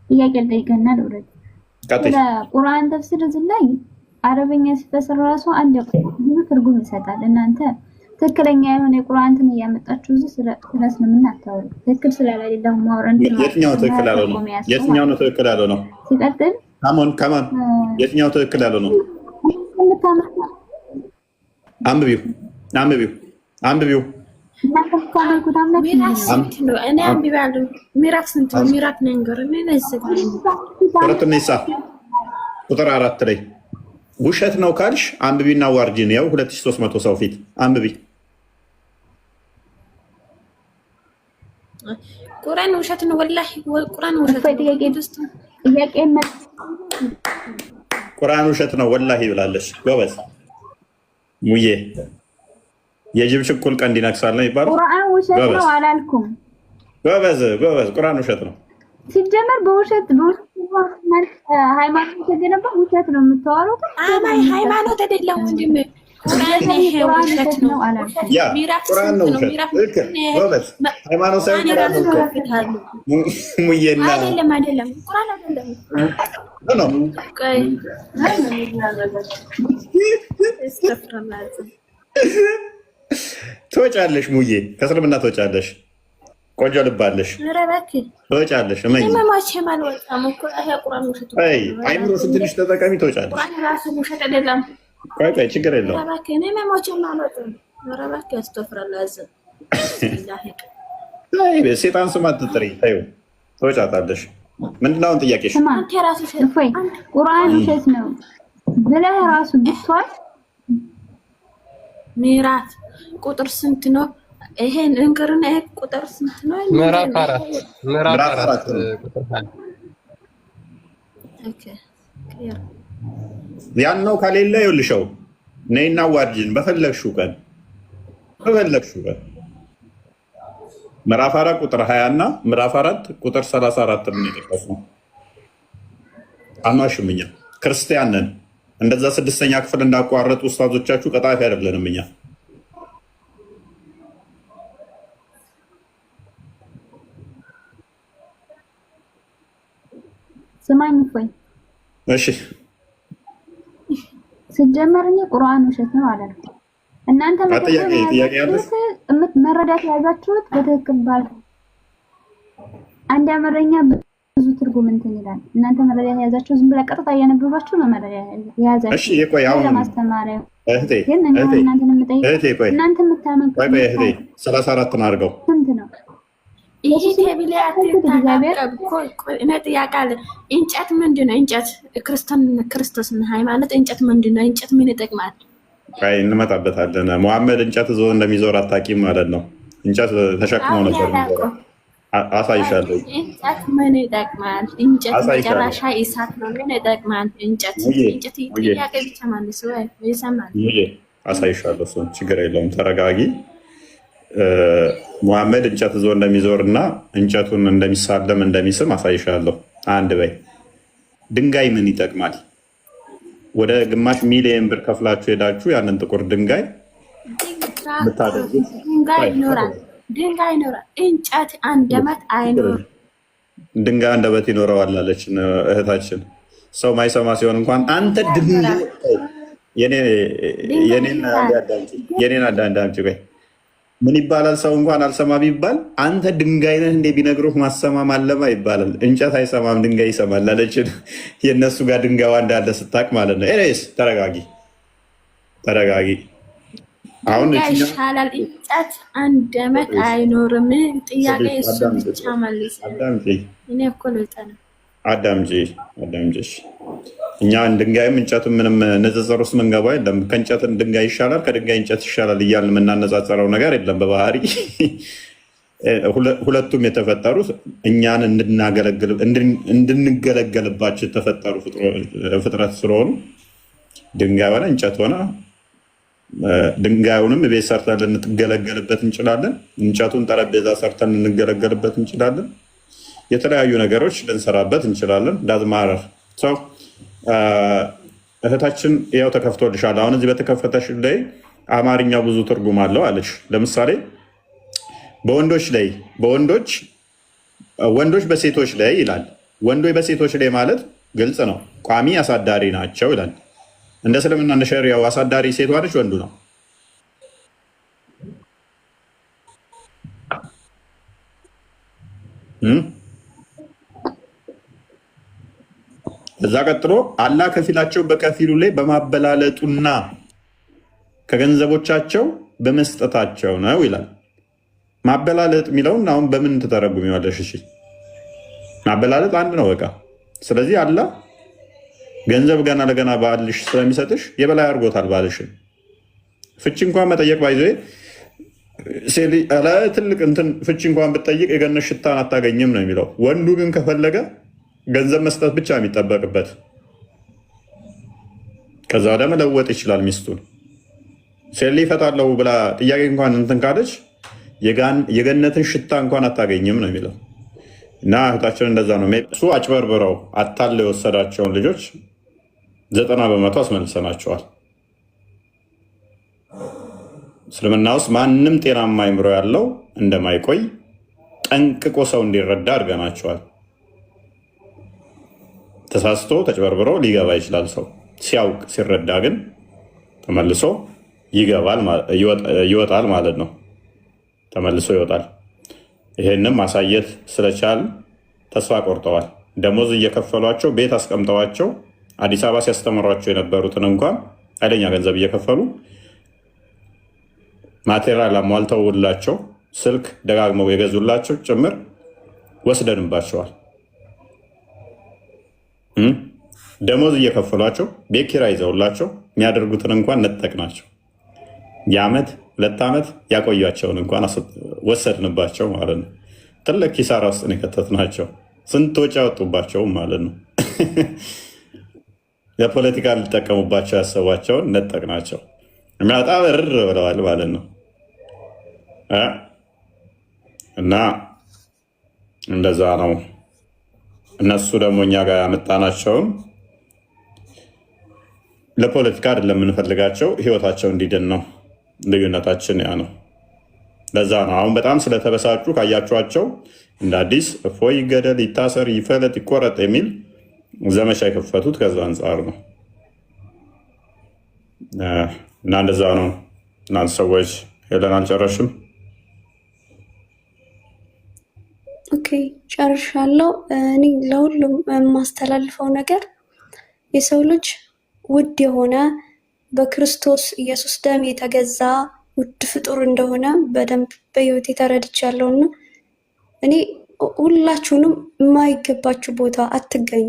ጥያቄ ልጠይቅህና ልውረድ። ስለ ቁርአን ተፍሲር እዚህ ላይ አረበኛ ሲፈሰር ራሱ አንድ ብዙ ትርጉም ይሰጣል። እናንተ ትክክለኛ የሆነ የቁርአንን እያመጣችሁ እዚህ ስለ እስልምና አታወሩ። ትክክል ስላላደለው ማውረን የትኛው ትክክል ያለው ነው? የትኛው ነው ትክክል ያለው ነው? ሲቀጥል ከማን የትኛው ትክክል ያለው ነው? አንብቢው ቁጥር 4 ላይ ውሸት ነው ካልሽ አንብቢና ዋርጂን ያው 2300 ሰው ፊት አንብቢ። ቁርአን ውሸት ነው ወላሂ ቁርአን ውሸት ነው። ቁርአን ውሸት ነው ወላሂ ብላለች። ጎበዝ ሙዬ የጅብ ችኩል ቀንድ ይነክሳል ነው ይባላል። ቁርአን ውሸት ነው አላልኩም። ጎበዝ ቁርአን ውሸት ነው ሲጀመር በውሸት ሃይማኖት ተገነባ ውሸት ነው የምታወሩት። አማይ ሃይማኖት አይደለም ወንድም ቁርአን ይሄ ውሸት ነው አላልኩም። ቁርአን ነው ውሸት። ጎበዝ ሃይማኖት ሳይሆን ሙዬና አይደለም ቁርአን አይደለም ነው ቆይ ትወጫለሽ ሙዬ፣ ከእስልምና ትወጫለሽ። ቆንጆ ልባለሽ ትወጫለሽ። አይምሮሽን ትንሽ ተጠቀሚ ትወጫለሽ። ቆይ ችግር የለውም። ሴጣን ስም አትጥሪ። ተይው ትወጫታለሽ። ምንድን ነው አሁን ጥያቄሽ? ቁርአን ውሸት ነው ብለህ ራሱ ብትዋል ምዕራፍ ቁጥር ስንት ነው? ይሄን እንግርና ይሄ ቁጥር ስንት ነው? ምዕራፍ 4 ቁጥር 1 ኦኬ ያን ነው ከሌለ ይኸውልሽው ነይና ዋርጂን በፈለግሽው ቀን ምዕራፍ 4 ቁጥር 20 እና ምዕራፍ 4 ቁጥር 34 ነው የጠቀስነው። አኗሽም እኛ ክርስቲያን ነን። እንደዛ 6ኛ ክፍል እንዳቋረጡ ኡስታዞቻችሁ ቀጣፊ አይደለንም እኛ። ስማኝ እፎይ፣ እሺ ሲጀመር እኔ ቁርአን ውሸት ነው አላልኩም። እናንተ መረዳት የያዛችሁት በትክክል ባል አንድ አማርኛ ብዙ ትርጉም እንትን ይላል። እናንተ መረዳት የያዛችሁ ዝም ብላ ቀጥታ እያነበባችሁ ነው መረዳት የያዛችሁ። እሺ ቆይ አሁን ለማስተማሪያ እህቴ እናንተ የምታመጡ ቆይ እህቴ 34 ነው አድርገው ስንት ነው? ይሄ ተብለያት ያቃለ እንጨት ምንድን ነው? እንጨት ክርስቶስን ሃይማኖት እንጨት ምንድን ነው? እንጨት ምን ይጠቅማል? አይ እንመጣበታለን። መሐመድ እንጨት ዞ እንደሚዞር አታውቂም ማለት ነው። እንጨት ተሸክሞ ነበር። አሳይሻለሁ። እንጨት ምን ይጠቅማል? እንጨት መጨረሻ እሳት ነው። ምን ይጠቅማል? እንጨት ጥያቄ ብቻ ማለት ነው። ይሰማል። አሳይሻለሁ። እሱን ችግር የለውም። ተረጋጊ። መሐመድ እንጨት ዞ እንደሚዞር እና እንጨቱን እንደሚሳለም እንደሚስም አሳይሻለሁ። አንድ በይ። ድንጋይ ምን ይጠቅማል? ወደ ግማሽ ሚሊዮን ብር ከፍላችሁ ሄዳችሁ ያንን ጥቁር ድንጋይ ድንጋይ ይኖራል። እንጨት አንደበት አይኖርም። ድንጋይ አንደበት ይኖረዋል አለች እህታችን። ሰው ማይሰማ ሲሆን እንኳን አንተ ድንጋይ የኔን አዳምጪ። ቆይ ምን ይባላል? ሰው እንኳን አልሰማ ቢባል አንተ ድንጋይ ነህ እንዴ ቢነግሩህ ማሰማ ማለማ ይባላል። እንጨት አይሰማም ድንጋይ ይሰማል አለችን። የእነሱ ጋር ድንጋዋ እንዳለ ስታቅ ማለት ነው። ኤሬስ ተረጋጊ። አሁን ይሻላል። እንጨት አንደበት አይኖርም። ጥያቄ እሱ ብቻ መልስ። እኔ እኮ ልጠና አዳምጪ። እኛ ድንጋይም እንጨትም ምንም ንጽጽር ውስጥ ምንገባ የለም። ከእንጨት ድንጋይ ይሻላል፣ ከድንጋይ እንጨት ይሻላል እያልን የምናነጻጸረው ነገር የለም። በባህሪ ሁለቱም የተፈጠሩት እኛን እንድንገለገልባቸው የተፈጠሩ ፍጥረት ስለሆኑ ድንጋይ ሆነ እንጨት ሆነ ድንጋዩንም ቤት ሰርተን ልንገለገልበት እንችላለን። እንጨቱን ጠረጴዛ ሰርተን ልንገለገልበት እንችላለን። የተለያዩ ነገሮች ልንሰራበት እንችላለን። ዳዝማረር ሰው እህታችን ያው ተከፍቶልሻል። አሁን እዚህ በተከፈተሽ ላይ አማርኛ ብዙ ትርጉም አለው አለች። ለምሳሌ ወንዶች በሴቶች ላይ ይላል። ወንዶች በሴቶች ላይ ማለት ግልጽ ነው። ቋሚ አሳዳሪ ናቸው ይላል። እንደ እስልምና እንደ ሸሪያው አሳዳሪ ሴቷ ነች፣ ወንዱ ነው? እዛ ቀጥሎ አላህ ከፊላቸው በከፊሉ ላይ በማበላለጡና ከገንዘቦቻቸው በመስጠታቸው ነው ይላል። ማበላለጥ የሚለውን አሁን በምን ትተረጉሚዋለሽ? እሺ ማበላለጥ አንድ ነው በቃ። ስለዚህ አላህ ገንዘብ ገና ለገና ባልሽ ስለሚሰጥሽ የበላይ አድርጎታል ባልሽን። ፍቺ እንኳን መጠየቅ ባይዘ ትልቅ እንትን ፍቺ እንኳን ብትጠይቅ የገነት ሽታን አታገኝም ነው የሚለው። ወንዱ ግን ከፈለገ ገንዘብ መስጠት ብቻ የሚጠበቅበት፣ ከዛ ወደ መለወጥ ይችላል ሚስቱን። ሴሊ ይፈታለሁ ብላ ጥያቄ እንኳን እንትን ካለች የገነትን ሽታ እንኳን አታገኝም ነው የሚለው። እና እህታችን እንደዛ ነው። እሱ አጭበርብረው አታለው የወሰዳቸውን ልጆች 90% አስመልሰናቸዋል። እስልምና ውስጥ ማንም ጤናማ አይምሮ ያለው እንደማይቆይ ጠንቅቆ ሰው እንዲረዳ አድርገናቸዋል። ተሳስቶ ተጭበርብሮ ሊገባ ይችላል ሰው። ሲያውቅ ሲረዳ ግን ተመልሶ ይወጣል ማለት ነው። ተመልሶ ይወጣል። ይሄንም ማሳየት ስለቻል ተስፋ ቆርጠዋል። ደሞዝ እየከፈሏቸው ቤት አስቀምጠዋቸው አዲስ አበባ ሲያስተምሯቸው የነበሩትን እንኳን ኃይለኛ ገንዘብ እየከፈሉ ማቴሪያል አሟልተውላቸው ስልክ ደጋግመው የገዙላቸው ጭምር ወስደንባቸዋል። ደሞዝ እየከፈሏቸው ቤት ኪራይ ይዘውላቸው የሚያደርጉትን እንኳን ነጠቅናቸው። የዓመት 2 ዓመት ያቆያቸውን እንኳን ወሰድንባቸው ማለት ነው። ትልቅ ኪሳራ ውስጥ ነው የከተትናቸው። ስንት ወጪ ያወጡባቸውም ማለት ነው። ለፖለቲካ ሊጠቀሙባቸው ያሰቧቸውን ነጠቅናቸው። በጣም እርር ብለዋል ማለት ነው። እና እንደዛ ነው። እነሱ ደግሞ እኛ ጋር ያመጣናቸውን ለፖለቲካ አይደለም የምንፈልጋቸው፣ ህይወታቸው እንዲድን ነው። ልዩነታችን ያ ነው። ለዛ ነው አሁን በጣም ስለተበሳጩ ካያችኋቸው እንደ አዲስ እፎይ ይገደል፣ ይታሰር፣ ይፈለጥ፣ ይቆረጥ የሚል ዘመቻ የከፈቱት ከዛ አንጻር ነው። እና እንደዛ ነው። እናንተ ሰዎች ሄለን አልጨረሽም? ኦኬ ጨርሻለሁ። እኔ ለሁሉም የማስተላልፈው ነገር የሰው ልጅ ውድ የሆነ በክርስቶስ ኢየሱስ ደም የተገዛ ውድ ፍጡር እንደሆነ በደንብ በህይወት የተረድቻለሁ። እና እኔ ሁላችሁንም የማይገባችሁ ቦታ አትገኙ።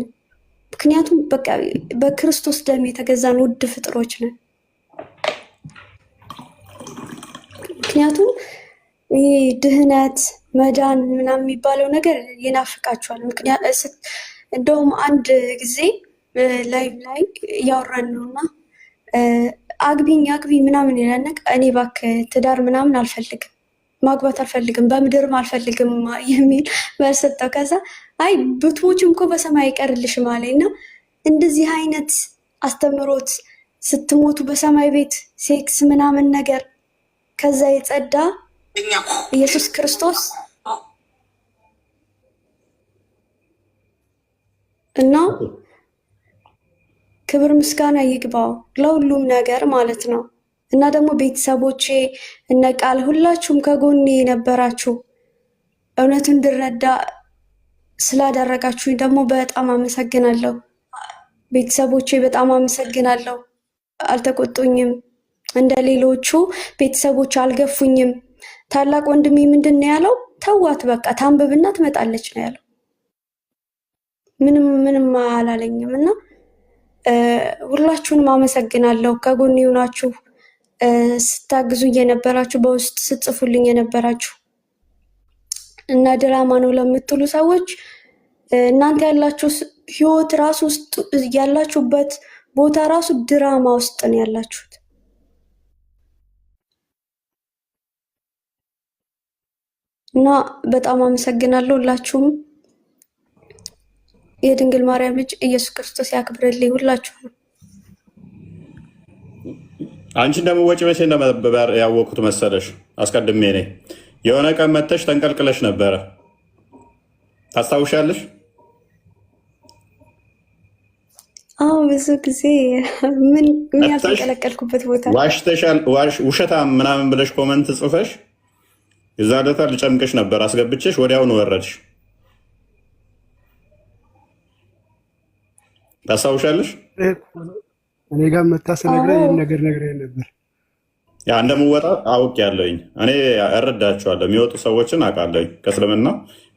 ምክንያቱም በቃ በክርስቶስ ደም የተገዛን ውድ ፍጡሮች ነን። ምክንያቱም ይህ ድህነት መዳን ምናምን የሚባለው ነገር ይናፍቃችኋል። እንደውም አንድ ጊዜ ላይ እያወራን ነው እና አግቢ ምናምን ይለነቅ እኔ እባክህ ትዳር ምናምን አልፈልግም፣ ማግባት አልፈልግም፣ በምድርም አልፈልግም የሚል መልስ ሰጠው። ከዛ አይ ብትሞችም እኮ በሰማይ አይቀርልሽም አለኝ እና እንደዚህ አይነት አስተምሮት ስትሞቱ በሰማይ ቤት ሴክስ ምናምን ነገር ከዛ የጸዳ ኢየሱስ ክርስቶስ እና ክብር ምስጋና ይግባው ለሁሉም ነገር ማለት ነው። እና ደግሞ ቤተሰቦቼ እነ ቃል ሁላችሁም ከጎኔ የነበራችሁ እውነቱን እንድረዳ ስላደረጋችሁኝ ደግሞ በጣም አመሰግናለሁ። ቤተሰቦቼ በጣም አመሰግናለሁ። አልተቆጡኝም፣ እንደ ሌሎቹ ቤተሰቦች አልገፉኝም። ታላቅ ወንድሜ ምንድን ነው ያለው? ተዋት በቃ ታንብብና ትመጣለች ነው ያለው። ምንም አላለኝም እና ሁላችሁንም አመሰግናለሁ። ከጎኔ ሆናችሁ ስታግዙ የነበራችሁ፣ በውስጥ ስትጽፉልኝ የነበራችሁ እና ድራማ ነው ለምትሉ ሰዎች እናንተ ያላችሁ ህይወት ራሱ ውስጥ ያላችሁበት ቦታ ራሱ ድራማ ውስጥ ነው ያላችሁት እና በጣም አመሰግናለሁ ሁላችሁም። የድንግል ማርያም ልጅ ኢየሱስ ክርስቶስ ያክብርልኝ ሁላችሁም። አንቺን ደግሞ ወጪ መቼ እንደነበር ያወቅኩት መሰለሽ? አስቀድሜ እኔ የሆነ ቀን መተሽ ተንቀልቅለሽ ነበረ። ታስታውሻለሽ? አዎ ብዙ ጊዜ ምን ያልተቀለቀልኩበት ቦታ ዋሽተሻል፣ ውሸታም ምናምን ብለሽ ኮመንት ጽፈሽ የዛ ዕለት ልጨምቅሽ ነበር አስገብቼሽ ወዲያውኑ ወረድሽ። ታስታውሻለሽ? እኔ ጋር መታሰነግረኝ ነገር ነግረኝ ነበር። ያ እንደምወጣ አውቅ ያለኝ እኔ እረዳቸዋለሁ። የሚወጡ ሰዎችን አውቃለኝ። ከእስልምና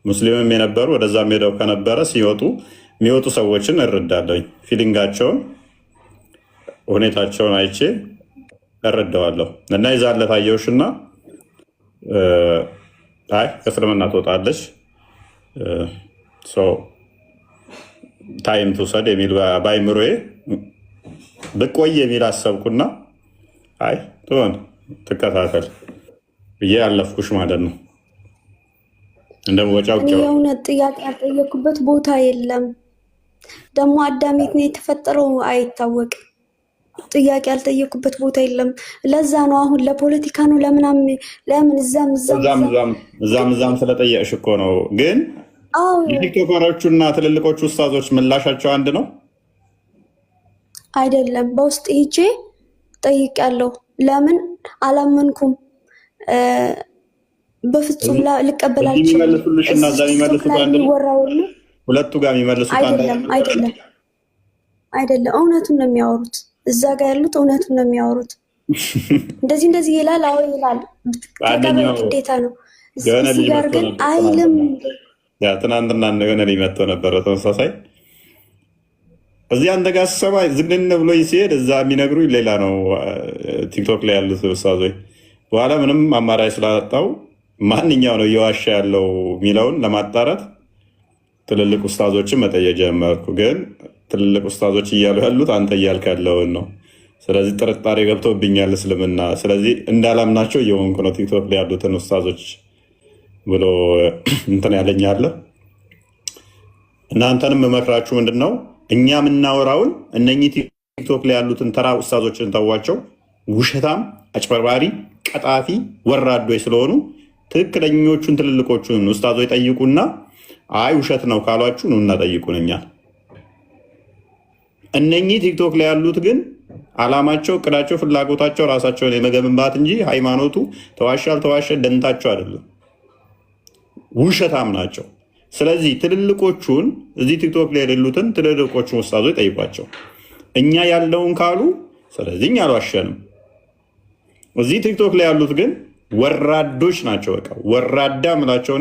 ሙስሊምም የነበሩ ወደዛም ሄደው ከነበረ ሲወጡ የሚወጡ ሰዎችን እረዳለኝ። ፊሊንጋቸውን፣ ሁኔታቸውን አይቼ እረዳዋለሁ። እና የዛን ዕለት አየሁሽና አይ ከእስልምና ትወጣለች ታይም ትውሰድ የሚል በአይምሮዬ ብቆይ የሚል አሰብኩና አይ ትሆን ትከታተል ብዬ ያለፍኩሽ ማለት ነው። እንደምወጫው የእውነት ጥያቄ ያልጠየኩበት ቦታ የለም። ደግሞ አዳሜት ነው የተፈጠረው አይታወቅም። ጥያቄ ያልጠየኩበት ቦታ የለም። ለዛ ነው አሁን ለፖለቲካ ነው ለምን እዛም ስለጠየቅሽ እኮ ነው። ግን የቲክቶከሮቹና ትልልቆቹ ኡስታዞች ምላሻቸው አንድ ነው አይደለም። በውስጥ ሂጄ ጠይቄያለሁ። ለምን አላመንኩም? በፍጹም ልቀበላችሁ ሁለቱ ጋር የሚመልሱት አይደለም። እውነቱን ነው የሚያወሩት። እዛ ጋር ያሉት እውነቱን ነው የሚያወሩት። እንደዚህ ይላል። አዎ ይላል። ተቀበል ግዴታ ነው። እዚህ ጋር ግን አይልም። ትናንትና የሆነ ሊመጥቶ ነበረ ተመሳሳይ እዚህ አንተ ጋር ስሰማ ዝግን ብሎ ሲሄድ እዛ የሚነግሩኝ ሌላ ነው። ቲክቶክ ላይ ያሉት ኡስታዞች በኋላ ምንም አማራጭ ስላጣው ማንኛው ነው እየዋሻ ያለው የሚለውን ለማጣራት ትልልቅ ኡስታዞችን መጠየቅ ጀመርኩ። ግን ትልልቅ ኡስታዞች እያሉ ያሉት አንተ እያልክ ያለውን ነው። ስለዚህ ጥርጣሬ ገብቶብኛል እስልምና። ስለዚህ እንዳላምናቸው እየሆንኩ ነው ቲክቶክ ላይ ያሉትን ኡስታዞች ብሎ እንትን ያለኛለ። እናንተንም መመክራችሁ ምንድን ነው እኛ የምናወራውን እነኚህ ቲክቶክ ላይ ያሉትን ተራ ኡስታዞችን ተዋቸው። ውሸታም፣ አጭበርባሪ፣ ቀጣፊ፣ ወራዶች ስለሆኑ ትክክለኞቹን ትልልቆቹን ኡስታዞች ጠይቁና አይ ውሸት ነው ካሏችሁ ነው እና ጠይቁን እኛል። እነኚህ ቲክቶክ ላይ ያሉት ግን አላማቸው፣ እቅዳቸው፣ ፍላጎታቸው ራሳቸውን የመገንባት እንጂ ሃይማኖቱ ተዋሸ አልተዋሸ ደንታቸው አይደለም። ውሸታም ናቸው። ስለዚህ ትልልቆቹን እዚህ ቲክቶክ ላይ የሌሉትን ትልልቆቹን ኡስታዞች ጠይቋቸው። እኛ ያለውን ካሉ ስለዚህ እኛ አልዋሸንም። እዚህ ቲክቶክ ላይ ያሉት ግን ወራዶች ናቸው። በቃ ወራዳ ምላቸው።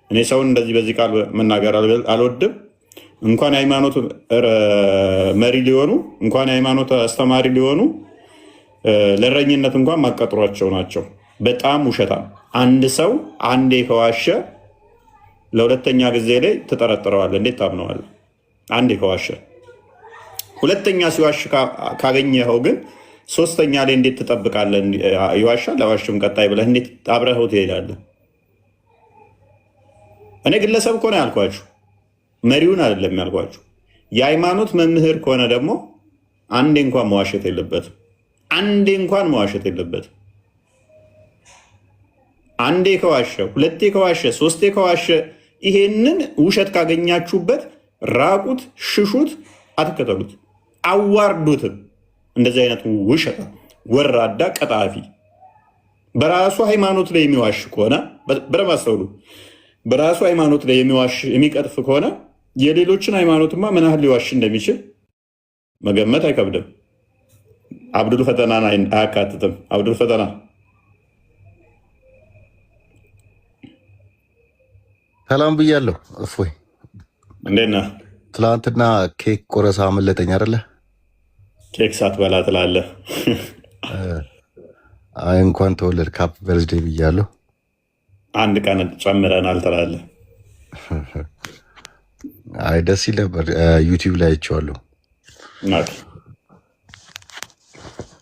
እኔ ሰውን እንደዚህ በዚህ ቃል መናገር አልወድም። እንኳን የሃይማኖት መሪ ሊሆኑ እንኳን የሃይማኖት አስተማሪ ሊሆኑ ለእረኝነት እንኳን ማቀጥሯቸው ናቸው። በጣም ውሸታም። አንድ ሰው አንዴ ከዋሸ ለሁለተኛ ጊዜ ላይ ትጠረጥረዋለህ። እንዴት ታምነዋለህ? አንዴ ከዋሸ። ሁለተኛ ሲዋሽ ካገኘኸው ግን ሶስተኛ ላይ እንዴት ትጠብቃለህ? ይዋሻል ለዋሽም ቀጣይ ብለህ እንዴት አብረኸው ትሄዳለህ? እኔ ግለሰብ ከሆነ ያልኳችሁ መሪውን አይደለም ያልኳችሁ። የሃይማኖት መምህር ከሆነ ደግሞ አንዴ እንኳን መዋሸት የለበትም። አንዴ እንኳን መዋሸት የለበትም። አንዴ ከዋሸ፣ ሁለቴ ከዋሸ፣ ሶስቴ ከዋሸ ይሄንን ውሸት ካገኛችሁበት ራቁት፣ ሽሹት፣ አትከተሉት፣ አዋርዱትም። እንደዚህ አይነቱ ውሸት ወራዳ፣ ቀጣፊ በራሱ ሃይማኖት ላይ የሚዋሽ ከሆነ በደንብ አስተውሉ። በራሱ ሃይማኖት ላይ የሚዋሽ የሚቀጥፍ ከሆነ የሌሎችን ሃይማኖትማ ምን ያህል ሊዋሽ እንደሚችል መገመት አይከብድም። አብዱል ፈተናን አያካትትም። አብዱል ፈተና ሰላም ብያለሁ። እፎይ እንዴት ነህ? ትላንትና ኬክ ቆረሳ አመለጠኝ አይደለ? ኬክ ሳትበላ ትላለህ? አይ እንኳን ተወለድ ካፕ በርዝዴ ብያለሁ። አንድ ቀን ጨምረናል ትላለህ? አይ ደስ ይል ነበር። ዩቲዩብ ላይ አይቼዋለሁ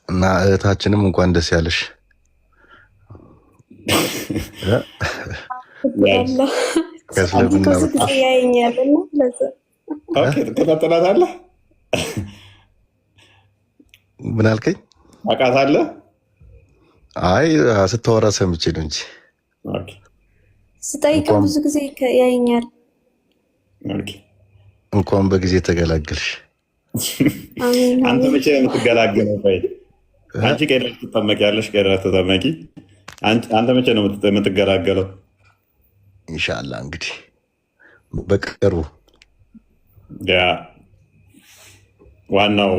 እና እህታችንም እንኳን ደስ ያለሽ። ትከታተላታለህ? ምን አልከኝ? ታውቃታለህ? አይ ስታወራ ሰምቼ ነው እንጂ ስጠይቀው ብዙ ጊዜ ያየኛል። እንኳን በጊዜ ተገላገልሽ። አንተ መቼ ነው የምትገላገለው? ቆይ አንቺ ቀድረሽ ትጠመቂያለሽ፣ ቀድረሽ ትጠመቂ። አንተ መቼ ነው የምትገላገለው? ኢንሻአላህ እንግዲህ በቅርቡ። ያ ዋናው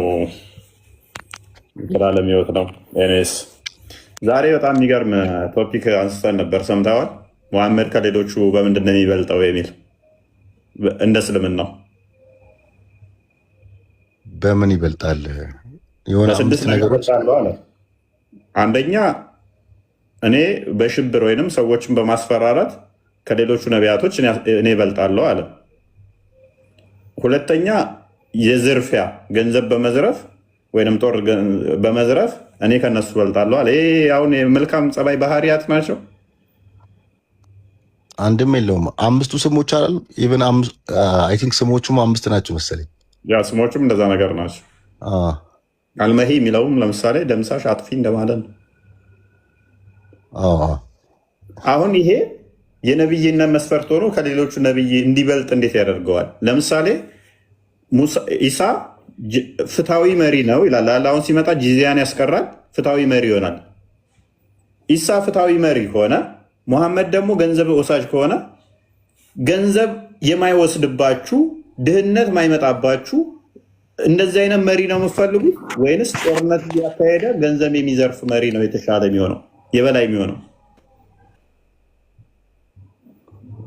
ዘላለም ሕይወት ነው። ኤኒዌይስ ዛሬ በጣም የሚገርም ቶፒክ አንስተን ነበር፣ ሰምተዋል? መሐመድ ከሌሎቹ በምንድን ነው የሚበልጠው የሚል እንደ እስልምናው በምን ይበልጣል? የሆነ ስድስት ነገሮች አሉ አለ። አንደኛ እኔ በሽብር ወይንም ሰዎችን በማስፈራራት ከሌሎቹ ነቢያቶች እኔ እበልጣለሁ አለ። ሁለተኛ የዝርፊያ ገንዘብ በመዝረፍ ወይንም ጦር በመዝረፍ እኔ ከነሱ እበልጣለሁ አለ። ይሄ አሁን የመልካም ጸባይ ባህሪያት ናቸው። አንድም የለውም። አምስቱ ስሞች አሉ። ኢቭን አይ ቲንክ ስሞቹም 5 ናቸው መሰለኝ። ያ ስሞቹም እንደዛ ነገር ናቸው። አልመሂ የሚለውም ለምሳሌ ደምሳሽ፣ አጥፊ እንደማለት ነው። አሁን ይሄ የነብይነት መስፈርት ሆኖ ከሌሎቹ ነብይ እንዲበልጥ እንዴት ያደርገዋል? ለምሳሌ ኢሳ ፍትሃዊ መሪ ነው ይላል። አሁን ሲመጣ ጂዚያን ያስቀራል፣ ፍትሃዊ መሪ ይሆናል። ኢሳ ፍትሃዊ መሪ ከሆነ ሙሐመድ ደግሞ ገንዘብ ወሳጅ ከሆነ ገንዘብ የማይወስድባችሁ ድህነት ማይመጣባችሁ እንደዚህ አይነት መሪ ነው የምትፈልጉት? ወይንስ ጦርነት እያካሄደ ገንዘብ የሚዘርፍ መሪ ነው የተሻለ የሚሆነው የበላይ የሚሆነው?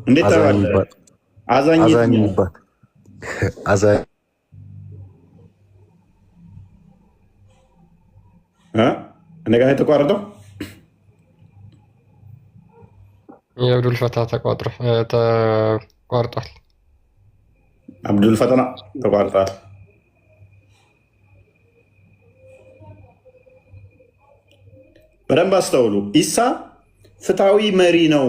እንዴት ተባለ? አዛኝ እኔ ጋር የተቋረጠው የአብዱል ፈታ ተቋርጧል። አብዱል ፈተና ተቋርጧል። በደንብ አስተውሉ። ኢሳ ፍትሃዊ መሪ ነው።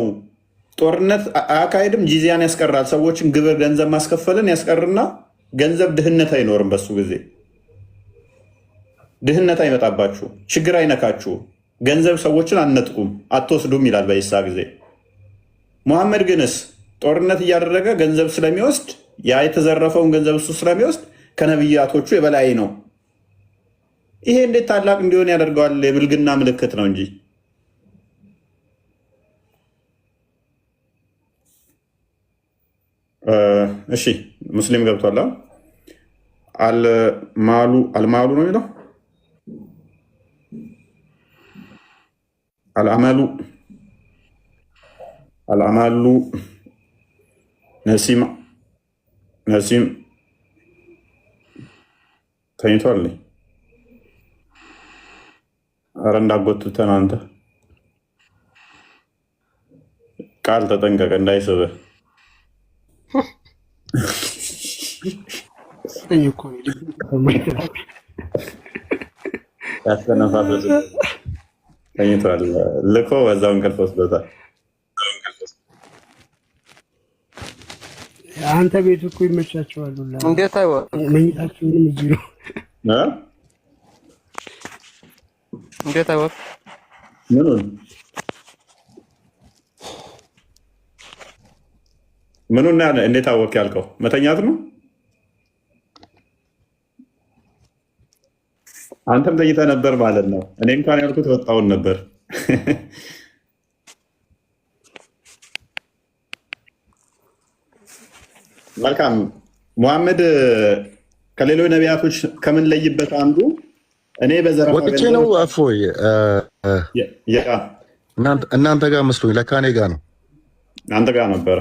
ጦርነት አያካሄድም፣ ጂዚያን ያስቀራል። ሰዎችን ግብር፣ ገንዘብ ማስከፈልን ያስቀርና ገንዘብ ድህነት አይኖርም። በሱ ጊዜ ድህነት አይመጣባችሁ፣ ችግር አይነካችሁ፣ ገንዘብ ሰዎችን አነጥቁም፣ አትወስዱም ይላል በኢሳ ጊዜ። ሙሐመድ ግንስ ጦርነት እያደረገ ገንዘብ ስለሚወስድ ያ የተዘረፈውን ገንዘብ እሱ ስለሚወስድ ከነብያቶቹ የበላይ ነው። ይሄ እንዴት ታላቅ እንዲሆን ያደርገዋል? የብልግና ምልክት ነው እንጂ። እሺ ሙስሊም ገብቷል። አልማሉ ነው የሚለው አልአማሉ ነሲም ተኝቷል። ኧረ እንዳጎትተን አንተ ቃል ተጠንቀቀ እንዳይስብህ። ያስተነፋፈስ ተኝቷል። ልኮ በዛው እንቅልፍ ወስዶታል። አንተ ቤት እኮ ይመቻቸዋል። እንዴት መኝታችሁንም እዚህ ነው። እንዴት አይወቅ ምኑን እንዴት አወቅ ያልከው? መተኛት ነው። አንተም ተኝተህ ነበር ማለት ነው። እኔ እንኳን ያልኩት ወጣውን ነበር። መልካም። ሙሐመድ ከሌሎች ነቢያቶች ከምንለይበት አንዱ እኔ በዘረፋ ወጥቼ ነው። እፎይ እናንተ ጋር መስሎኝ፣ ለካ እኔ ጋር ነው። አንተ ጋር ነበረ።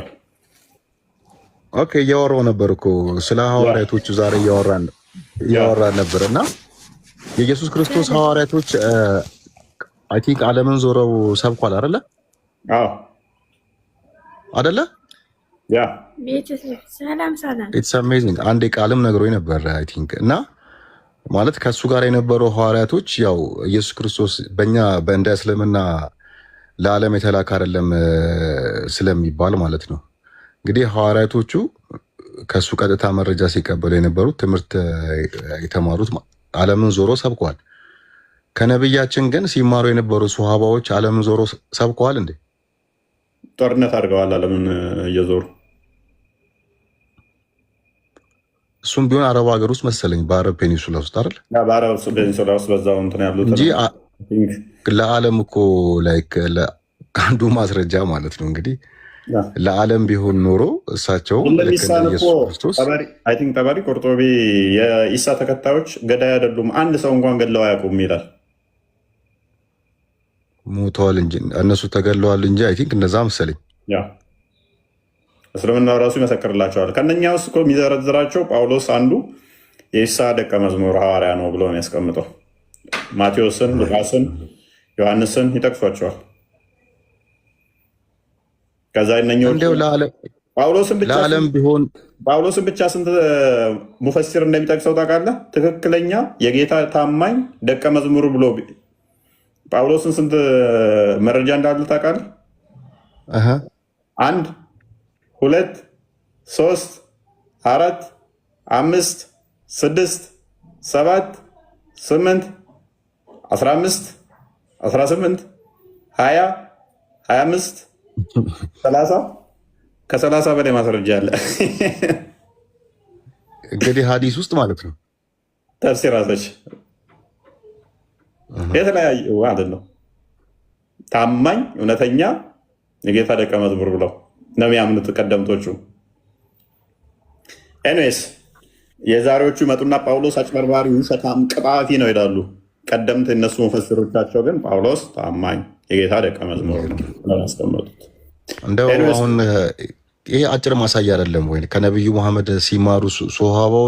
ኦኬ፣ እያወራሁ ነበር እኮ ስለ ሐዋርያቶቹ ዛሬ እያወራን ነበር እና የኢየሱስ ክርስቶስ ሐዋርያቶች አይ ቲንክ ዓለምን ዞረው ሰብኳል አይደለ? አዎ አይደለ? ያ ሰላም ኢትስ አሜዚንግ። አንዴ ቃልም ነግሮኝ ነበር አይ ቲንክ እና ማለት ከሱ ጋር የነበሩ ሐዋርያቶች ያው ኢየሱስ ክርስቶስ በእኛ በእንደ እስልምና ለዓለም የተላከ አይደለም ስለሚባል ማለት ነው። እንግዲህ ሐዋርያቶቹ ከሱ ቀጥታ መረጃ ሲቀበሉ የነበሩት ትምህርት የተማሩት ዓለምን ዞሮ ሰብከዋል። ከነብያችን ግን ሲማሩ የነበሩ ሱሐባዎች ዓለምን ዞሮ ሰብከዋል እንዴ? ጦርነት አድርገዋል ዓለምን እየዞሩ። እሱም ቢሆን አረብ ሀገር ውስጥ መሰለኝ በአረብ ፔኒንሱላ ውስጥ አይደል? በአረብ ፔኒንሱላ ውስጥ በዛው እንትን ያሉት እንጂ ለዓለም እኮ ላይክ አንዱ ማስረጃ ማለት ነው እንግዲህ ለዓለም ቢሆን ኖሮ እሳቸው ጠባሪ ቆርጦቤ የኢሳ ተከታዮች ገዳይ አይደሉም፣ አንድ ሰው እንኳን ገድለው አያውቁም ይላል። ሞተዋል እንጂ እነሱ ተገድለዋል እንጂ አይ ቲንክ እንደዛ መሰለኝ። እስልምናው ራሱ ይመሰክርላቸዋል። ከነኛ ውስጥ እኮ የሚዘረዝራቸው ጳውሎስ አንዱ የኢሳ ደቀ መዝሙር ሐዋርያ ነው ብሎ ነው ያስቀምጠው። ማቴዎስን፣ ሉቃስን፣ ዮሐንስን ይጠቅሷቸዋል። ከዛ ጳውሎስን ብቻ ስንት ሙፈሲር እንደሚጠቅሰው ታውቃለህ? ትክክለኛ የጌታ ታማኝ ደቀ መዝሙር ብሎ ጳውሎስን ስንት መረጃ እንዳለ ታውቃለህ? 1 2 3 4 5 6 7 8 15 18 20 25 30 ከ30 በላይ ማስረጃ አለ። እንግዲህ ሀዲስ ውስጥ ማለት ነው። ተፍሲራቶች የተለያዩ ማለት ነው። ታማኝ እውነተኛ የጌታ ደቀ መዝሙር ብለው ነው የሚያምኑት ቀደምቶቹ። ኤኒዌይስ የዛሬዎቹ ይመጡና ጳውሎስ አጭበርባሪ፣ ውሸታም፣ ቀጣፊ ነው ይላሉ። ቀደምት እነሱ መፈስሮቻቸው ግን ጳውሎስ ታማኝ የጌታ ደቀ መዝሙር ነው ያስቀመጡት። እንደው አሁን ይሄ አጭር ማሳያ አይደለም ወይ? ከነብዩ መሐመድ ሲማሩ ሶሃባው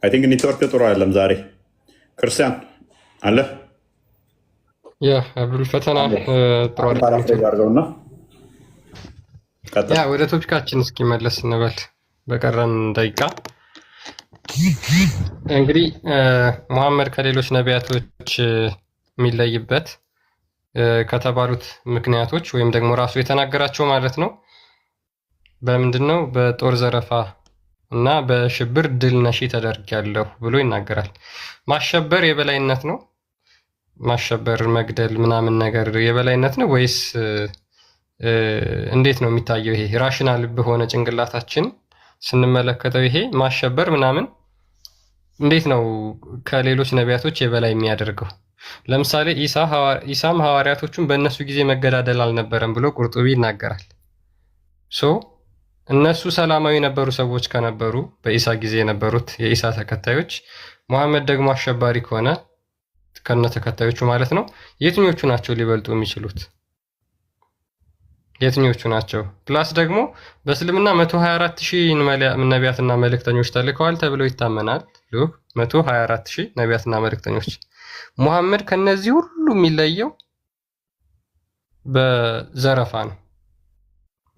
አይ ቲንክ ኔትወርክ ጥሩ አይደለም ዛሬ። ክርስቲያን አለ አብዱል ፈተና ጥሩ አይደለም። ወደ ቶፒካችን እስኪመለስ እንበል በቀረን ደቂቃ። እንግዲህ መሐመድ ከሌሎች ነቢያቶች የሚለይበት ከተባሉት ምክንያቶች ወይም ደግሞ ራሱ የተናገራቸው ማለት ነው በምንድን ነው? በጦር ዘረፋ እና በሽብር ድል ነሺ ተደርጊያለሁ ብሎ ይናገራል። ማሸበር የበላይነት ነው? ማሸበር መግደል ምናምን ነገር የበላይነት ነው ወይስ እንዴት ነው የሚታየው? ይሄ ራሽናል በሆነ ጭንቅላታችን ስንመለከተው ይሄ ማሸበር ምናምን እንዴት ነው ከሌሎች ነቢያቶች የበላይ የሚያደርገው? ለምሳሌ ኢሳም ሐዋርያቶቹን በእነሱ ጊዜ መገዳደል አልነበረም ብሎ ቁርጡቢ ይናገራል። እነሱ ሰላማዊ የነበሩ ሰዎች ከነበሩ በኢሳ ጊዜ የነበሩት የኢሳ ተከታዮች፣ መሐመድ ደግሞ አሸባሪ ከሆነ ከነ ተከታዮቹ ማለት ነው፣ የትኞቹ ናቸው ሊበልጡ የሚችሉት? የትኞቹ ናቸው? ፕላስ ደግሞ በእስልምና 124,000 ነቢያትና መልእክተኞች ተልከዋል ተብለው ይታመናል። 124,000 ነቢያትና መልእክተኞች። ሙሐመድ ከነዚህ ሁሉ የሚለየው በዘረፋ ነው።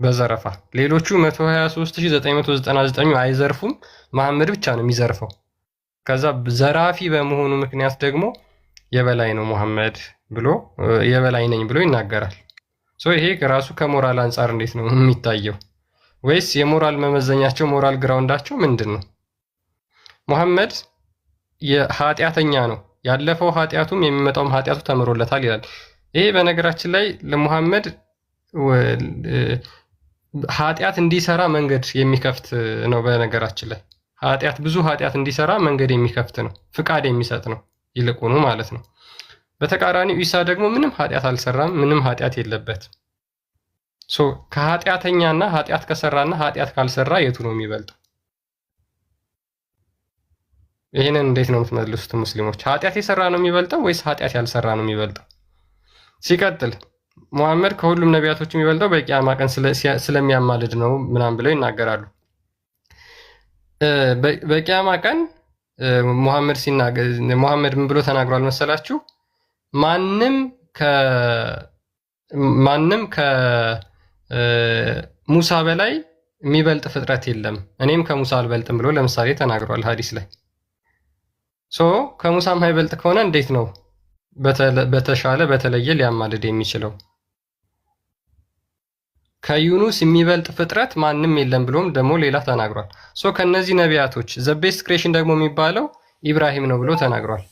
በዘረፋ ሌሎቹ 123,999 አይዘርፉም፣ መሐመድ ብቻ ነው የሚዘርፈው። ከዛ ዘራፊ በመሆኑ ምክንያት ደግሞ የበላይ ነው ሙሐመድ ብሎ የበላይ ነኝ ብሎ ይናገራል። ይሄ ራሱ ከሞራል አንጻር እንዴት ነው የሚታየው? ወይስ የሞራል መመዘኛቸው ሞራል ግራውንዳቸው ምንድን ነው? ሙሐመድ የኃጢአተኛ ነው፣ ያለፈው ኃጢአቱም የሚመጣውም ኃጢአቱ ተምሮለታል ይላል። ይሄ በነገራችን ላይ ለሙሐመድ ኃጢአት እንዲሰራ መንገድ የሚከፍት ነው። በነገራችን ላይ ብዙ ኃጢአት እንዲሰራ መንገድ የሚከፍት ነው፣ ፍቃድ የሚሰጥ ነው ይልቁኑ ማለት ነው። በተቃራኒው ኢሳ ደግሞ ምንም ኃጢአት አልሰራም፣ ምንም ኃጢአት የለበትም። ከኃጢአተኛና ኃጢአት ከሰራና ኃጢአት ካልሰራ የቱ ነው የሚበልጠው? ይህንን እንዴት ነው የምትመልሱት ሙስሊሞች? ኃጢአት የሰራ ነው የሚበልጠው ወይስ ኃጢአት ያልሰራ ነው የሚበልጠው? ሲቀጥል ሙሐመድ ከሁሉም ነቢያቶች የሚበልጠው በቂያማ ቀን ስለሚያማልድ ነው ምናምን ብለው ይናገራሉ። በቂያማ ቀን ሙሐመድ ምን ብሎ ተናግሯል መሰላችሁ? ማንም ከሙሳ በላይ የሚበልጥ ፍጥረት የለም፣ እኔም ከሙሳ አልበልጥም ብሎ ለምሳሌ ተናግሯል ሐዲስ ላይ። ከሙሳ የማይበልጥ ከሆነ እንዴት ነው በተሻለ በተለየ ሊያማልድ የሚችለው? ከዩኑስ የሚበልጥ ፍጥረት ማንም የለም ብሎም ደግሞ ሌላ ተናግሯል። ከነዚህ ነቢያቶች ዘ ቤስት ክሬሽን ደግሞ የሚባለው ኢብራሂም ነው ብሎ ተናግሯል።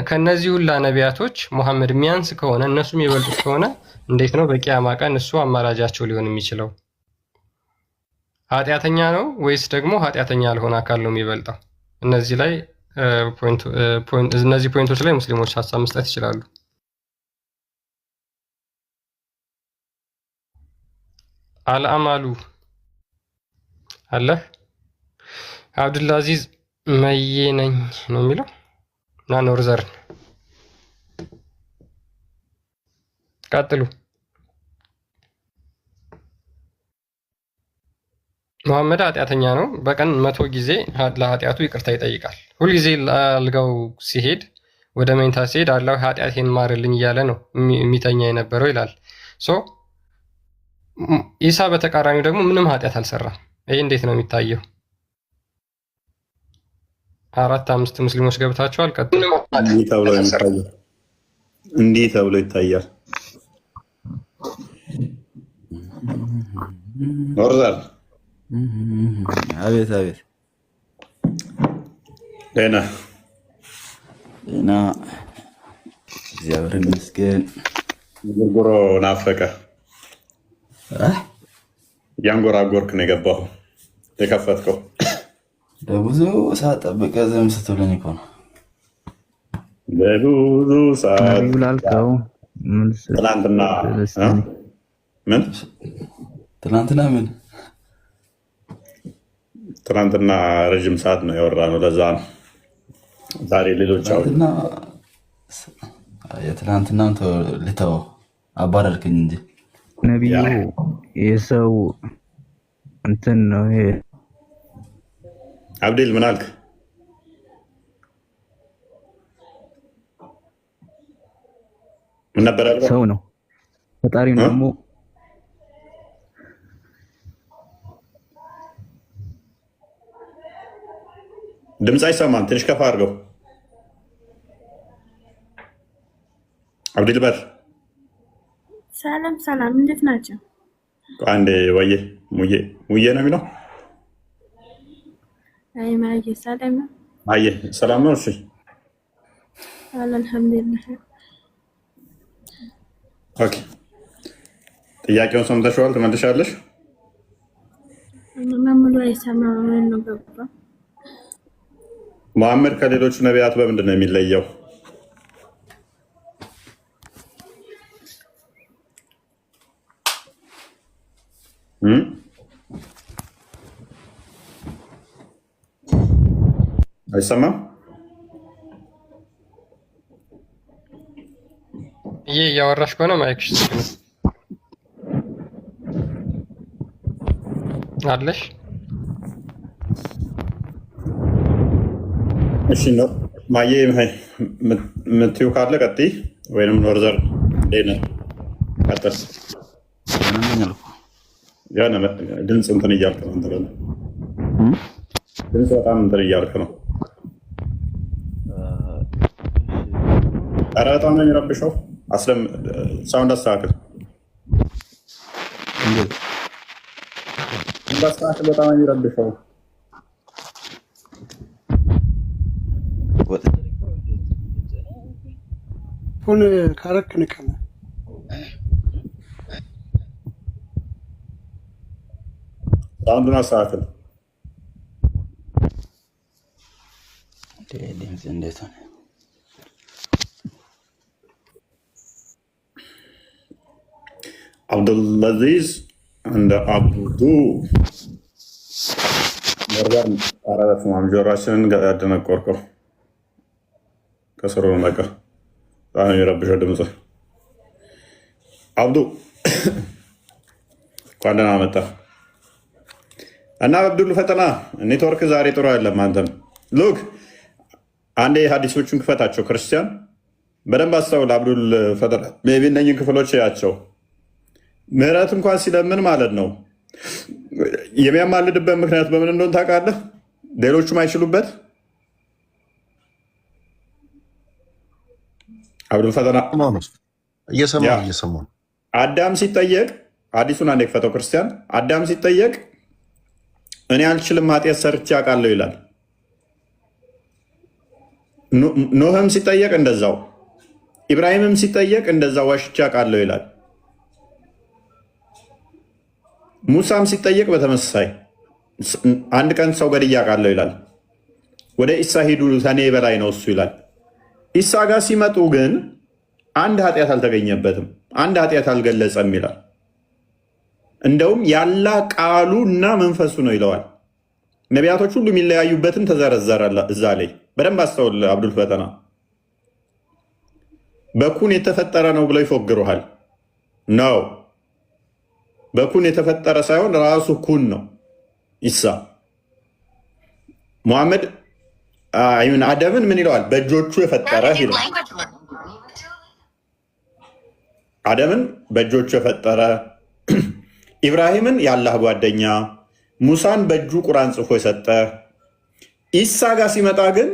ከነዚህ ሁላ ነቢያቶች ሙሐመድ የሚያንስ ከሆነ እነሱም የሚበልጡት ከሆነ እንዴት ነው በቂያማ ቀን እሱ አማላጃቸው ሊሆን የሚችለው? ኃጢአተኛ ነው ወይስ ደግሞ ኃጢአተኛ ያልሆነ አካል ነው የሚበልጠው? እነዚህ ፖይንቶች ላይ ሙስሊሞች ሀሳብ መስጠት ይችላሉ። አልአማሉ አለህ አብዱልአዚዝ መዬ ነኝ ነው የሚለው እና ኖርዘርን ቀጥሉ። ሙሐመድ ኃጢአተኛ ነው። በቀን 100 ጊዜ ለኃጢአቱ ይቅርታ ይጠይቃል። ሁልጊዜ አልጋው ሲሄድ ወደ መኝታ ሲሄድ አላህ ኃጢአቴን ማርልኝ እያለ ነው የሚተኛ የነበረው ይላል። ኢሳ በተቃራኒው ደግሞ ምንም ኃጢአት አልሰራም። ይህ እንዴት ነው የሚታየው? 4-5 ሙስሊሞች ገብታችኋል። ቀጥሉ። እንዲህ ተብሎ ይታያል። ኖርዘር አቤት አቤት። ደህና ደህና፣ እግዚአብሔር ይመስገን። ጉርጉሮ ናፈቀ። ያንጎራጎርክ ነው የገባው የከፈትከው። ለብዙ ሰዓት ጠብቀህ ዝም ስትለኝ እኮ ነው። ለብዙ ሰዓት ላልከው ትናንትና ምን ትናንትና ረጅም ሰዓት ነው ያወራነው። ለዛ ነው ዛሬ ሌሎች የትናንትናን ልተው አባረርክኝ እንጂ ነቢዩ የሰው እንትን ነው ይሄ። አብዴል ምን አልክ? ምን ነበር ያልከው? ሰው ነው ፈጣሪ ነው ደግሞ ድምፅ አይሰማም። ትንሽ ከፍ አድርገው። አብዲል በር ሰላም ሰላም፣ እንዴት ናቸው? አንዴ ወዬ ሙዬ ነው የሚለው። አይ ማየ ሰላም ነው። አየ ሰላም ነው። እሺ አልሐምዱሊላህ። ኦኬ፣ ጥያቄውን ሰምተሽዋል? ትመልሻለሽ? መምሉ አይሰማም ነው ገባ። መሐመድ ከሌሎቹ ነቢያት በምንድን ነው የሚለየው? አይሰማም? ይሄ እያወራሽ ከሆነ ማይክሽ ዝግ ነው አለሽ። እሺ ነው ማየ የምትይው ካለ ቀጥይ፣ ወይንም ኖርዘር ቀጥል። ድምፅ እንትን እያልክ ነው። ድምፅ በጣም እንትን እያልክ ነው። ኧረ በጣም ነው የሚረብሸው። ሳውንድ አስተካክል። እንዳስተካክል። በጣም ነው የሚረብሸው። ሁን ካረክ ንቀነ ሳውንዱን አስተካክል። ድምፅ እንዴት ሆነ? አብዱልአዚዝ እንደ አብዱ መርጋር አራት ማምጆራችንን ያደነቆርከው ከስሩ ነቀ። በጣም የረብሸው ድምፅ። አብዱ እንኳን ደህና መጣ። እና አብዱል ፈተና ኔትወርክ ዛሬ ጥሩ አይደለም። አንተም ሉክ አንዴ ሀዲሶቹን ክፈታቸው። ክርስቲያን በደንብ አስተውል። አብዱል ፈተና ሜቢ እነኝን ክፍሎች ያቸው። ምህረት እንኳን ሲለምን ማለት ነው የሚያማልድበት ምክንያት በምን እንደሆነ ታውቃለህ? ሌሎቹም አይችሉበት። አብዱል ፈተና እየሰማ አዳም ሲጠየቅ አዲሱን አንዴ ክፈተው። ክርስቲያን አዳም ሲጠየቅ እኔ አልችልም ኃጢአት ሰርቼ አውቃለሁ ይላል። ኖህም ሲጠየቅ እንደዛው፣ ኢብራሂምም ሲጠየቅ እንደዛው ዋሽቼ አውቃለሁ ይላል። ሙሳም ሲጠየቅ በተመሳሳይ አንድ ቀን ሰው ገድዬ አውቃለሁ ይላል። ወደ ኢሳ ሂዱ ከኔ በላይ ነው እሱ ይላል። ኢሳ ጋር ሲመጡ ግን አንድ ኃጢአት አልተገኘበትም፣ አንድ ኃጢአት አልገለጸም ይላል። እንደውም ያላ ቃሉ እና መንፈሱ ነው ይለዋል። ነቢያቶች ሁሉ የሚለያዩበትን ተዘረዘረ እዛ ላይ። በደንብ አስተውል አብዱል ፈተና። በኩን የተፈጠረ ነው ብለው ይፎግሩሃል። ነው በኩን የተፈጠረ ሳይሆን ራሱ ኩን ነው ኢሳ። ሙሐመድ አደምን ምን ይለዋል? በእጆቹ የፈጠረ ይላል። አደምን በእጆቹ የፈጠረ፣ ኢብራሂምን የአላህ ጓደኛ፣ ሙሳን በእጁ ቁርአን ጽፎ የሰጠ። ኢሳ ጋር ሲመጣ ግን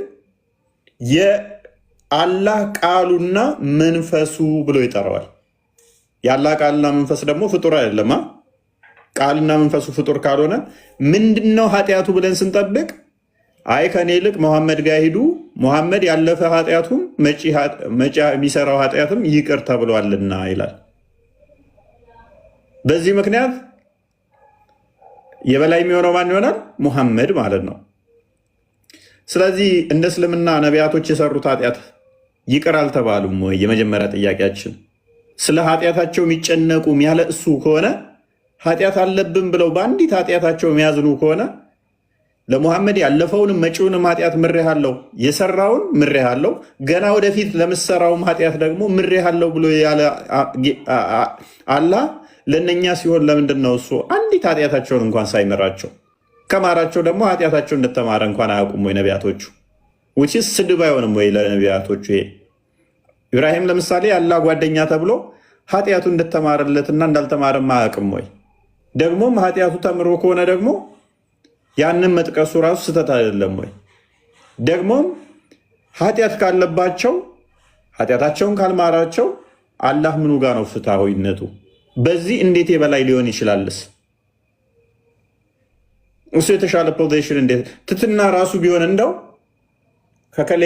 የአላህ ቃሉና መንፈሱ ብሎ ይጠራዋል። የአላህ ቃልና መንፈስ ደግሞ ፍጡር አይደለም። ቃልና መንፈሱ ፍጡር ካልሆነ ምንድነው ኃጢአቱ ብለን ስንጠብቅ፣ አይ ከኔ ይልቅ መሐመድ ጋር ሂዱ፣ መሐመድ ያለፈ ኃጢአቱም መጪ የሚሰራው ኃጢአትም ይቅር ተብሏልና ይላል። በዚህ ምክንያት የበላይ የሚሆነው ማን ይሆናል? ሙሐመድ ማለት ነው። ስለዚህ እንደ እስልምና ነቢያቶች የሰሩት ኃጢአት ይቅር አልተባሉም ወይ? የመጀመሪያ ጥያቄያችን። ስለ ኃጢአታቸው የሚጨነቁ የሚያለቅሱ ከሆነ ኃጢአት አለብን ብለው በአንዲት ኃጢአታቸው የሚያዝኑ ከሆነ ለሙሐመድ ያለፈውንም መጪውንም ኃጢአት ምሬሃለሁ፣ የሰራውን ምሬሃለሁ፣ ገና ወደፊት ለምሰራውም ኃጢአት ደግሞ ምሬሃለሁ ብሎ ያለ አላህ ለእነኛ ሲሆን ለምንድን ነው እሱ አንዲት ኃጢአታቸውን እንኳን ሳይምራቸው? ከማራቸው ደግሞ ኃጢአታቸው እንደተማረ እንኳን አያውቁም ወይ ነቢያቶቹ? ውጪስ ስድብ አይሆንም ወይ ለነቢያቶቹ? ይሄ ኢብራሂም ለምሳሌ ያላህ ጓደኛ ተብሎ ኃጢአቱ እንደተማረለትና እንዳልተማረም አያውቅም ወይ? ደግሞም ኃጢአቱ ተምሮ ከሆነ ደግሞ ያንን መጥቀሱ ራሱ ስህተት አይደለም ወይ? ደግሞም ኃጢአት ካለባቸው ኃጢአታቸውን ካልማራቸው አላህ ምኑ ጋር ነው ፍትሐዊነቱ? በዚህ እንዴት የበላይ ሊሆን ይችላልስ? እሱ የተሻለ ፖዚሽን እንዴት ትትና ራሱ ቢሆን እንደው ከከሌ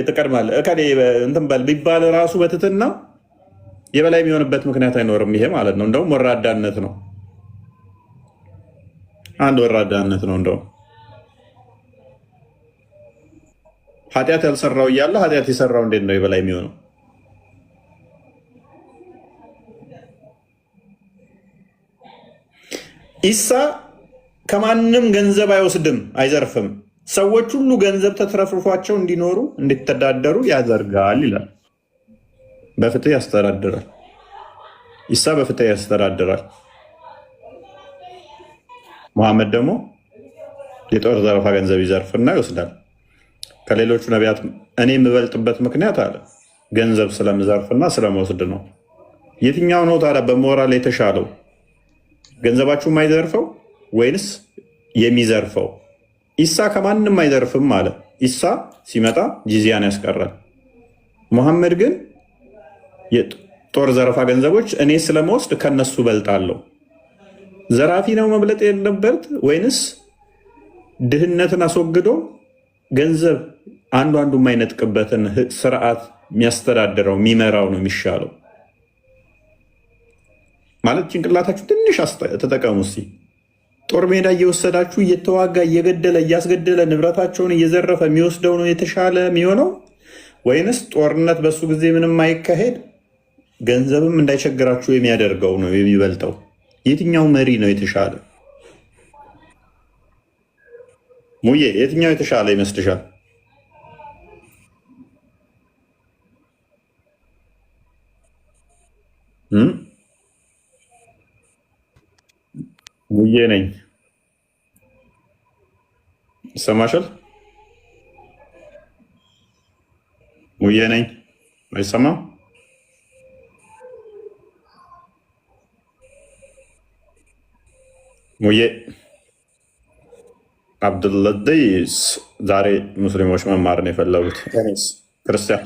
ትቀድማለህ እከሌ እንትን በል ቢባል ራሱ በትትና የበላይ የሚሆንበት ምክንያት አይኖርም። ይሄ ማለት ነው እንደውም ወራዳነት ነው። አንድ ወራዳነት ነው። እንደውም ኃጢአት ያልሰራው እያለ ኃጢአት የሰራው እንዴት ነው የበላይ የሚሆነው? ኢሳ ከማንም ገንዘብ አይወስድም፣ አይዘርፍም። ሰዎች ሁሉ ገንዘብ ተትረፍርፏቸው እንዲኖሩ እንዲተዳደሩ ያደርጋል ይላል። በፍትህ ያስተዳድራል። ኢሳ በፍትህ ያስተዳድራል። ሙሐመድ ደግሞ የጦር ዘረፋ ገንዘብ ይዘርፍና ይወስዳል። ከሌሎቹ ነቢያት እኔ የምበልጥበት ምክንያት አለ ገንዘብ ስለምዘርፍና ስለመወስድ ነው። የትኛው ነው ታዲያ በሞራል የተሻለው? ገንዘባችሁ የማይዘርፈው ወይንስ የሚዘርፈው? ኢሳ ከማንም አይዘርፍም አለ። ኢሳ ሲመጣ ጂዚያን ያስቀራል። ሙሐመድ ግን የጦር ዘረፋ ገንዘቦች እኔ ስለመወስድ ከነሱ በልጣለሁ። ዘራፊ ነው መብለጥ የለበት ወይንስ ድህነትን አስወግዶ ገንዘብ አንዱ የማይነጥቅበትን ስርዓት የሚያስተዳድረው የሚመራው ነው የሚሻለው? ማለት ጭንቅላታችሁ ትንሽ ተጠቀሙ እስኪ። ጦር ሜዳ እየወሰዳችሁ እየተዋጋ እየገደለ እያስገደለ ንብረታቸውን እየዘረፈ የሚወስደው ነው የተሻለ የሚሆነው ወይንስ ጦርነት በሱ ጊዜ ምንም አይካሄድ ገንዘብም እንዳይቸግራችሁ የሚያደርገው ነው የሚበልጠው? የትኛው መሪ ነው የተሻለ? ሙዬ የትኛው የተሻለ ይመስልሻል? ሙዬ ነኝ። ይሰማሻል? ሙዬ ነኝ። አይሰማም? ሙዬ አብዱልለጢስ ዛሬ ሙስሊሞች መማር ነው የፈለጉት። እኔስ ክርስቲያን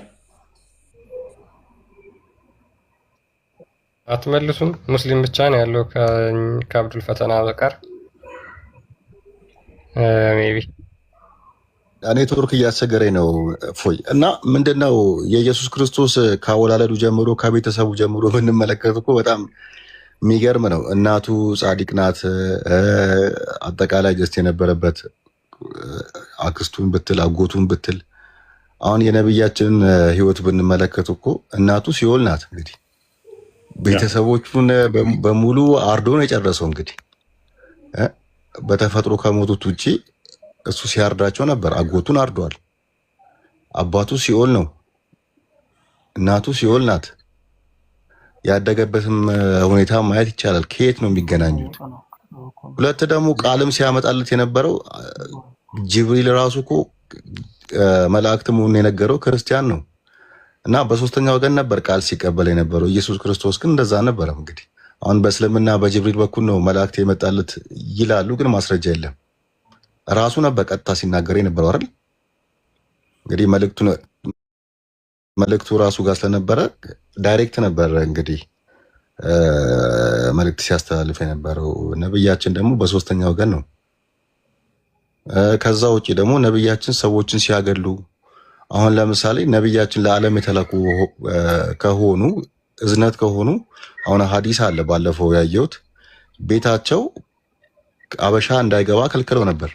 አትመልሱም? ሙስሊም ብቻ ነው ያለው ከአብዱል ፈተና በቀር ሜይ ቢ ኔትወርክ እያስቸገረኝ ነው ፎይ እና ምንድነው የኢየሱስ ክርስቶስ ከአወላለዱ ጀምሮ ከቤተሰቡ ጀምሮ ብንመለከት እኮ በጣም የሚገርም ነው። እናቱ ጻድቅ ናት። አጠቃላይ ጀስት የነበረበት አክስቱን ብትል አጎቱን ብትል አሁን የነብያችንን ህይወት ብንመለከት እኮ እናቱ ሲኦል ናት። እንግዲህ ቤተሰቦቹን በሙሉ አርዶ ነው የጨረሰው። እንግዲህ በተፈጥሮ ከሞቱት ውጪ እሱ ሲያርዳቸው ነበር። አጎቱን አርዷል። አባቱ ሲኦል ነው። እናቱ ሲኦል ናት። ያደገበትም ሁኔታ ማየት ይቻላል። ከየት ነው የሚገናኙት? ሁለት ደግሞ ቃልም ሲያመጣለት የነበረው ጅብሪል ራሱ እኮ መላእክት መሆኑን የነገረው ክርስቲያን ነው እና በሶስተኛ ወገን ነበር ቃል ሲቀበል የነበረው። ኢየሱስ ክርስቶስ ግን እንደዛ አልነበረም። እንግዲህ አሁን በእስልምና በጅብሪል በኩል ነው መላእክት የመጣለት ይላሉ፣ ግን ማስረጃ የለም። ራሱ ነበር ቀጥታ ሲናገር የነበረው አይደል? እንግዲህ መልእክቱ ራሱ ጋር ስለነበረ ዳይሬክት ነበር እንግዲህ መልእክት ሲያስተላልፍ የነበረው። ነብያችን ደግሞ በሶስተኛ ወገን ነው። ከዛ ውጪ ደግሞ ነብያችን ሰዎችን ሲያገሉ አሁን ለምሳሌ ነብያችን ለዓለም የተላኩ ከሆኑ እዝነት ከሆኑ አሁን ሐዲስ አለ ባለፈው ያየሁት ቤታቸው አበሻ እንዳይገባ ከልክለው ነበር።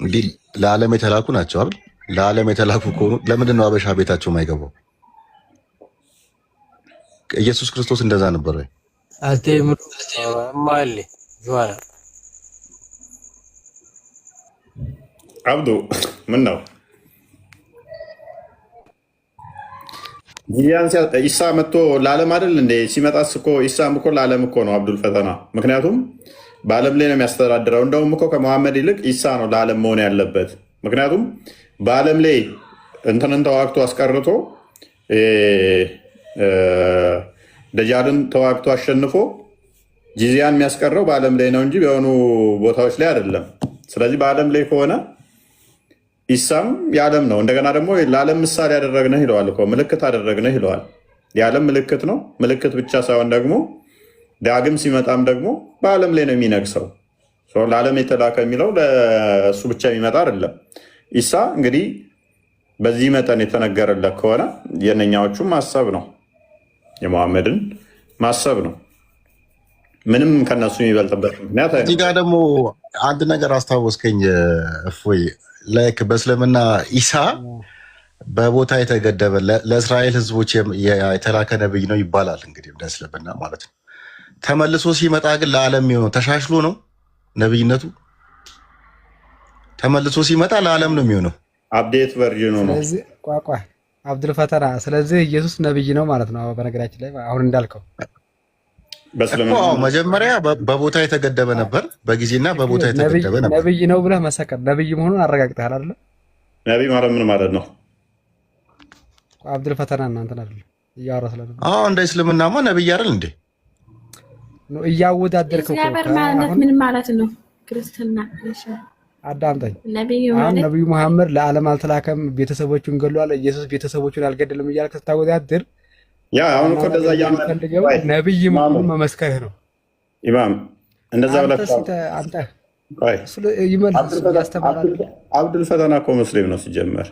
እንግዲህ ለዓለም የተላኩ ናቸው አይደል? ለዓለም የተላኩ ከሆኑ ለምንድን ነው አበሻ ቤታቸው የማይገባው? ኢየሱስ ክርስቶስ እንደዛ ነበር ወይ? አብዱ ምን ነው ኢሳ መጥቶ ለዓለም አይደል እንዴ? ሲመጣስ እኮ ኢሳም እኮ ለዓለም እኮ ነው አብዱል ፈተና። ምክንያቱም በዓለም ላይ ነው የሚያስተዳድረው። እንደውም እኮ ከመሐመድ ይልቅ ኢሳ ነው ለዓለም መሆን ያለበት። ምክንያቱም በዓለም ላይ እንትንን ተዋግቶ አስቀርቶ ደጃልን ተዋግቶ አሸንፎ ጂዚያን የሚያስቀረው በዓለም ላይ ነው እንጂ በሆኑ ቦታዎች ላይ አይደለም። ስለዚህ በዓለም ላይ ከሆነ ኢሳም የዓለም ነው። እንደገና ደግሞ ለዓለም ምሳሌ ያደረግነህ ይለዋል እኮ ምልክት አደረግነህ ይለዋል። የዓለም ምልክት ነው። ምልክት ብቻ ሳይሆን ደግሞ ዳግም ሲመጣም ደግሞ በዓለም ላይ ነው የሚነግሰው። ለዓለም የተላከ የሚለው ለእሱ ብቻ የሚመጣ አይደለም። ኢሳ እንግዲህ በዚህ መጠን የተነገረለት ከሆነ የእነኛዎቹም ማሰብ ነው፣ የመሐመድን ማሰብ ነው። ምንም ከነሱ የሚበልጥበት ምክንያት እዚህ ጋር ደግሞ አንድ ነገር አስታወስከኝ እፎይ። ላይክ በእስልምና ኢሳ በቦታ የተገደበ ለእስራኤል ሕዝቦች የተላከ ነብይ ነው ይባላል። እንግዲህ እንደ እስልምና ማለት ነው። ተመልሶ ሲመጣ ግን ለዓለም የሚሆነው ተሻሽሎ ነው ነብይነቱ። ተመልሶ ሲመጣ ለዓለም ነው የሚሆነው፣ አፕዴት ቨርዥኑ ነው። ስለዚህ ቋቋ አብዱል ፈተና፣ ስለዚህ ኢየሱስ ነብይ ነው ማለት ነው። በነገራችን ላይ አሁን እንዳልከው መጀመሪያ በቦታ የተገደበ ነበር፣ በጊዜና በቦታ የተገደበ ነበር። ነብይ ነው ብለህ መሰከር፣ ነብይ መሆኑን አረጋግጠሃል አይደል? ነብይ ማለት ምን ማለት ነው? አብዱል ፈተና እናንተን አይደል እያወራ ስለነበር። እንደ እስልምናማ ነብይ አይደል እንዴ? ነው እያወዳደርከው። እግዚአብሔር ማለት ምን ማለት ነው? ክርስትና አዳምጠኝ። ነብዩ መሐመድ ለዓለም አልተላከም፣ ቤተሰቦቹን ገሏል። ኢየሱስ ቤተሰቦቹን አልገደልም እያልክ ስታወዳድር አሁን እኮ እንደዛ እያመፈልገው ነብይ መሆኑን መመስከርህ ነው። ኢማም እንደዛ ብለህ አንተ ይመልስ ያስተምራል። አብዱል ፈተና እኮ ሙስሊም ነው ሲጀመር።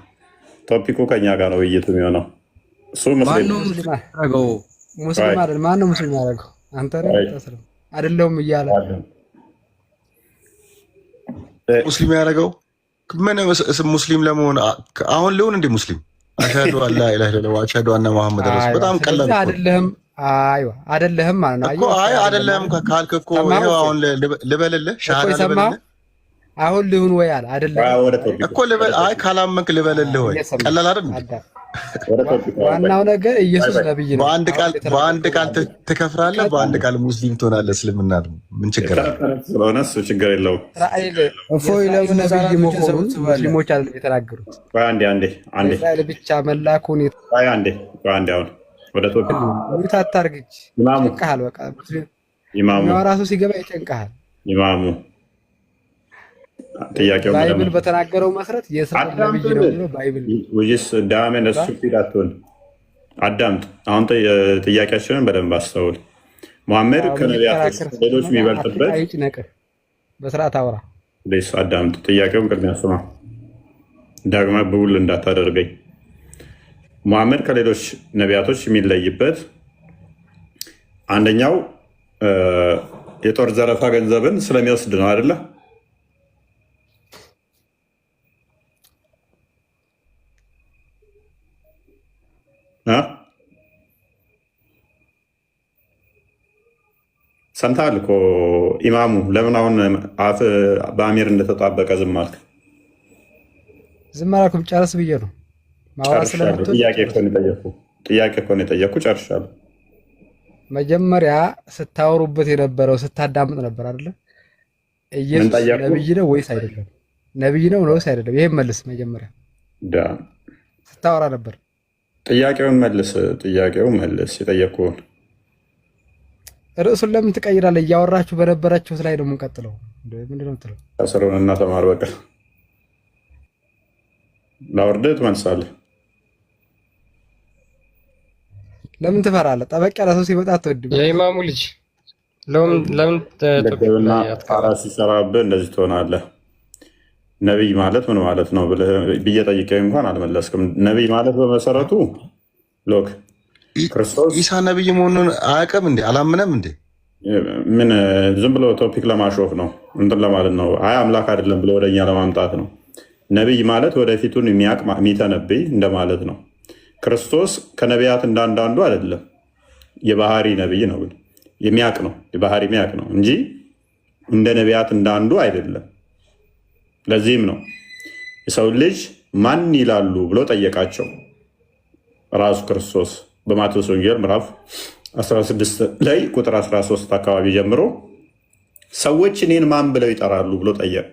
ቶፒኩ ከኛ ጋር ነው ውይይቱ የሚሆነው። እሱ ሙስሊም ነው። ሙስሊም አይደል? ማን ነው ሙስሊም ያደረገው? አንተ አይደለሁም እያለ ሙስሊም ያደረገው ምን? ሙስሊም ለመሆን አሁን ሊሆን እንደ ሙስሊም አሽሀዱ አላ ኢላሀ ኢለላህ ወአሽሀዱ አነ መሐመድ ረሱል። በጣም ቀላል ነው። አይደለህም? አይዋ አይደለህም ማለት ነው እኮ። አይ አይደለህም ካልክ እኮ ይሄው አሁን ልበልልህ ሻሃዳ ልበልልህ። አሁን ሊሆን ወይ አለ አይደለም እኮ ልበል። አይ ካላመንክ ልበልልህ ወይ ቀላል አይደል? ዋናው ነገር ኢየሱስ ነብይ ነው። በአንድ ቃል ትከፍራለህ፣ በአንድ ቃል ሙስሊም ትሆናለህ። እስልምና ምን ችግር አለ? ስለሆነ እሱ ችግር የለውም። እፎይ ለምን ነብይ መሆኑን ሙስሊሞች አይደለም የተናገሩት። አንዴ እስራኤል ብቻ መላኩን አንዴ አሁን ወደ ቶፒክ ሙት አታርግች። ይጨንቅሃል። በቃ ኢማሙ ራሱ ሲገባ ይጨንቅሃል። ኢማሙ ጥያቄው ባይብል በተናገረው መሰረት የእስራኤል ነብይ ነው ብሎ ባይብል ወይስ ዳመን እሱ ፊዳቱን አዳምጥ። አሁን ጥያቄያችንን በደንብ አስተውል። መሐመድ ከነቢያት ሌሎች የሚበልጥበት አይጭነቅ፣ በስርዓት አውራ። ሌስ አዳምጥ። ጥያቄውን ቅድሚያ ስማ፣ ዳግማ ብውል እንዳታደርገኝ። ሙሐመድ ከሌሎች ነቢያቶች የሚለይበት አንደኛው የጦር ዘረፋ ገንዘብን ስለሚወስድ ነው አይደለ? ሰምተሃል እኮ ኢማሙ። ለምን አሁን አፍ በአሚር እንደተጣበቀ ዝም አልክ? ዝም አላልኩም፣ ጨርስ ብዬ ነው። ጥያቄ እኮ ነው የጠየኩህ። ጨርሻለሁ። መጀመሪያ ስታወሩበት የነበረው ስታዳምጥ ነበር አይደለ? ኢየሱስ ነብይ ነው ወይስ አይደለም? ነብይ ነው ወይስ አይደለም? ይሄን መልስ። መጀመሪያ ስታወራ ነበር። ጥያቄውን መልስ። የጠየኩህን ርዕሱን ለምን ትቀይራለህ? እያወራችሁ በነበራችሁት ላይ ነው የምንቀጥለው። ምንድን ነው የምትለው? ከስሩን እና ተማር። በቃ ላወርድህ ትመልሳለህ። ለምን ትፈራለህ? ጠበቅ ያለ ሰው ሲመጣ አትወድም? የኢማሙ ልጅ ለምን ጣራ ሲሰራብህ እንደዚህ ትሆናለህ? ነቢይ ማለት ምን ማለት ነው ብዬ ጠይቄ እንኳን አልመለስክም። ነቢይ ማለት በመሰረቱ ሎክ ክርስቶስ ኢሳ ነቢይ መሆኑን አያውቅም እንዴ? አላምነም እንዴ? ምን ዝም ብሎ ቶፒክ ለማሾፍ ነው እንትን ለማለት ነው። አይ አምላክ አይደለም ብሎ ወደኛ ለማምጣት ነው። ነቢይ ማለት ወደፊቱን የሚተነብይ እንደማለት ነው። ክርስቶስ ከነቢያት እንዳንዳንዱ አይደለም። የባህሪ ነቢይ ነው፣ የሚያውቅ ነው፣ የባህሪ የሚያውቅ ነው እንጂ እንደ ነቢያት እንዳንዱ አይደለም። ለዚህም ነው የሰው ልጅ ማን ይላሉ ብሎ ጠየቃቸው ራሱ ክርስቶስ በማቴዎስ ወንጌል ምዕራፍ 16 ላይ ቁጥር 13 አካባቢ ጀምሮ ሰዎች እኔን ማን ብለው ይጠራሉ ብሎ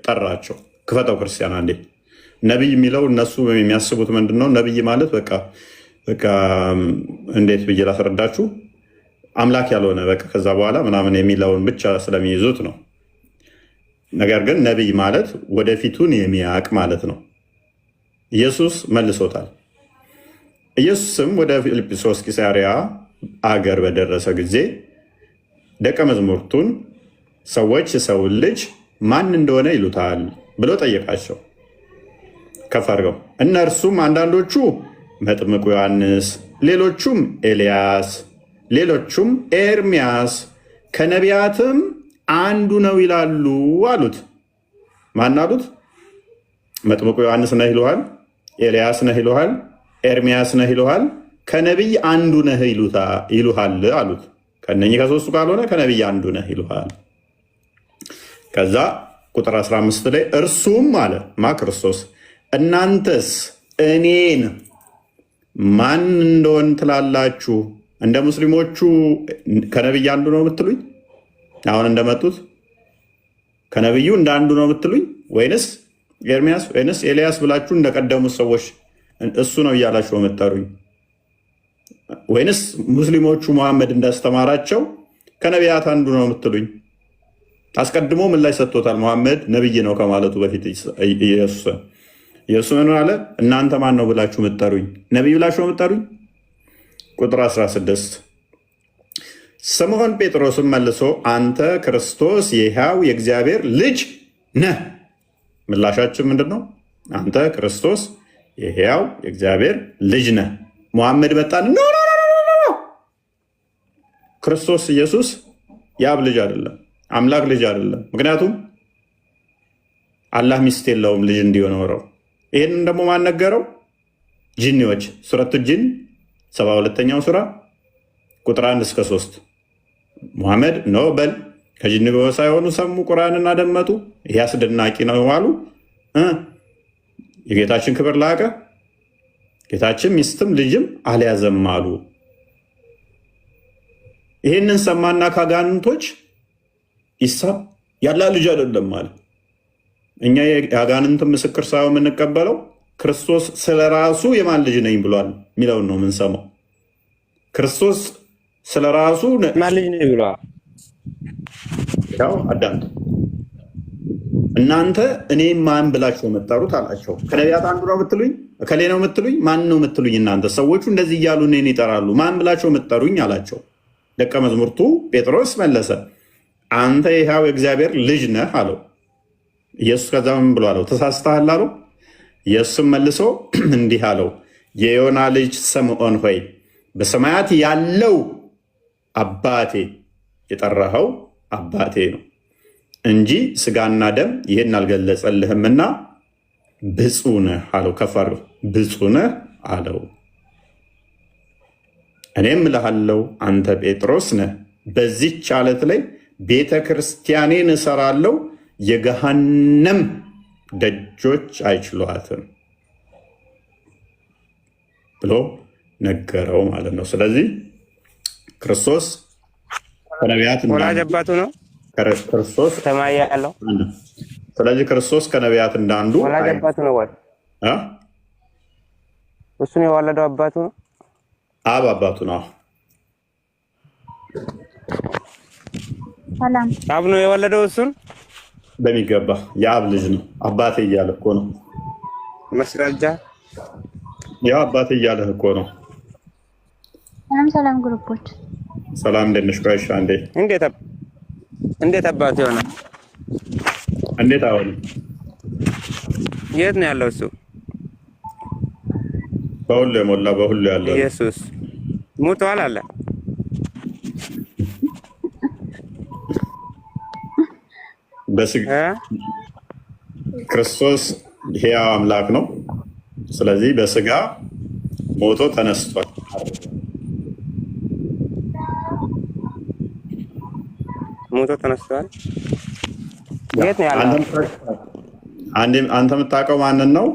ጠራቸው። ክፈተው ክርስቲያን አንዴ። ነቢይ የሚለው እነሱ የሚያስቡት ምንድን ነው? ነቢይ ማለት በቃ እንዴት ብዬ ላስረዳችሁ፣ አምላክ ያልሆነ በቃ ከዛ በኋላ ምናምን የሚለውን ብቻ ስለሚይዙት ነው። ነገር ግን ነቢይ ማለት ወደፊቱን የሚያውቅ ማለት ነው። ኢየሱስ መልሶታል። ኢየሱስም ወደ ፊልጵስዩስ ቂሳርያ አገር በደረሰ ጊዜ ደቀ መዛሙርቱን ሰዎች የሰውን ልጅ ማን እንደሆነ ይሉታል ብሎ ጠየቃቸው። ከፍ አድርገው። እነርሱም አንዳንዶቹ መጥምቁ ዮሐንስ፣ ሌሎቹም ኤልያስ፣ ሌሎቹም ኤርሚያስ ከነቢያትም አንዱ ነው ይላሉ አሉት። ማን አሉት? መጥምቁ ዮሐንስ ነህ ይሉሃል፣ ኤልያስ ነህ ይሉሃል፣ ኤርሚያስ ነህ ይሉሃል፣ ከነቢይ አንዱ ነህ ይሉሃል አሉት። ከነኚህ ከሶስቱ ካልሆነ ከነቢይ አንዱ ነህ ይሉሃል። ከዛ ቁጥር 15 ላይ እርሱም አለ ክርስቶስ እናንተስ እኔን ማን እንደሆን ትላላችሁ? እንደ ሙስሊሞቹ ከነቢይ አንዱ ነው የምትሉኝ? አሁን እንደመጡት ከነቢዩ እንደ አንዱ ነው የምትሉኝ? ወይንስ ኤርሚያስ ወይንስ ኤልያስ ብላችሁ እንደቀደሙት ሰዎች እሱ ነው እያላችሁ የምትጠሩኝ? ወይንስ ሙስሊሞቹ መሐመድ እንዳስተማራቸው ከነቢያት አንዱ ነው የምትሉኝ? አስቀድሞ ምን ላይ ሰጥቶታል? መሐመድ ነቢይ ነው ከማለቱ በፊት ኢየሱስ ምን አለ? እናንተ ማን ነው ብላችሁ የምትጠሩኝ? ነቢይ ብላችሁ የምትጠሩኝ? ቁጥር 16 ስምዖን ጴጥሮስም መልሶ አንተ ክርስቶስ የሕያው የእግዚአብሔር ልጅ ነህ። ምላሻችን ምንድን ነው? አንተ ክርስቶስ የሕያው የእግዚአብሔር ልጅ ነህ። ሙሐመድ መጣን ኖ ክርስቶስ ኢየሱስ የአብ ልጅ አይደለም፣ አምላክ ልጅ አይደለም። ምክንያቱም አላህ ሚስት የለውም ልጅ እንዲኖረው። ይህንን ደግሞ ማን ነገረው? ጂኒዎች ሱረቱ ጂን 72ኛው ሱራ ቁጥር 1 እስከ 3 ሙሐመድ ኖ በል ከጂኒ ሳይሆኑ ሰሙ፣ ቁርአንን አደመጡ፣ ይህ አስደናቂ ነው አሉ። የጌታችን ክብር ላቀ፣ ጌታችን ሚስትም ልጅም አልያዘም አሉ። ይህንን ሰማና ከአጋንንቶች ኢሳ ያላ ልጅ አይደለም ማለት። እኛ የአጋንንትን ምስክር ሳይሆን የምንቀበለው ክርስቶስ ስለ ራሱ የማን ልጅ ነኝ ብሏል የሚለውን ነው የምንሰማው። ክርስቶስ ስለ ራሱ ማን ልጅ ነኝ ብሏል። ያው አዳምጡ። እናንተ እኔ ማን ብላችሁ የምትጠሩት አላቸው። ከነቢያት አንዱ ነው የምትሉኝ? እከሌ ነው የምትሉኝ? ማን ነው የምትሉኝ? እናንተ ሰዎቹ እንደዚህ እያሉ እኔን ይጠራሉ፣ ማን ብላችሁ የምትጠሩኝ አላቸው። ደቀ መዝሙርቱ ጴጥሮስ መለሰ አንተ የሕያው የእግዚአብሔር ልጅ ነህ አለው። ኢየሱስ ከዛ ምን ብሎ አለው? ተሳስተሃል አለው። ኢየሱስም መልሶ እንዲህ አለው፣ የዮና ልጅ ስምዖን ሆይ በሰማያት ያለው አባቴ የጠራኸው አባቴ ነው እንጂ ስጋና ደም ይህን አልገለጸልህምና ብፁዕ ነህ አለው። ከፍ አድርገው ብፁዕ ነህ አለው። እኔም እልሃለሁ አንተ ጴጥሮስ ነህ፣ በዚህች ዓለት ላይ ቤተ ክርስቲያኔን እሰራለሁ፣ የገሃነም ደጆች አይችሏትም ብሎ ነገረው ማለት ነው። ስለዚህ ክርስቶስ ከነቢያት ወላጅ አባቱ ነው ክርስቶስ ሰማይ ያለው። ስለዚህ ክርስቶስ ከነቢያት እንዳንዱ ወላጅ አባቱ ነው ወይ እሱን የወለደው አባቱ ነው? አብ አባቱ ነው። ሰላም አብ ነው የወለደው እሱን በሚገባ የአብ ልጅ ነው። አባቴ እያለ እኮ ነው። መስራጃ ያው አባቴ እያለ እኮ ነው። ሰላም ግሩፖች ሰላም እንደነሽ ቆይሻ እንዴ እንዴት አባቱ ይሆናል? እንዴት አሁን የት ነው ያለው እሱ? በሁሉ የሞላ በሁሉ ያለው ኢየሱስ ሞቷል አለ። በስጋ ክርስቶስ ሕያው አምላክ ነው። ስለዚህ በስጋ ሞቶ ተነስቷል። ሞቶ ተነስቷል። የት ነው ያለው? አንተ የምታውቀው ማንን ነው?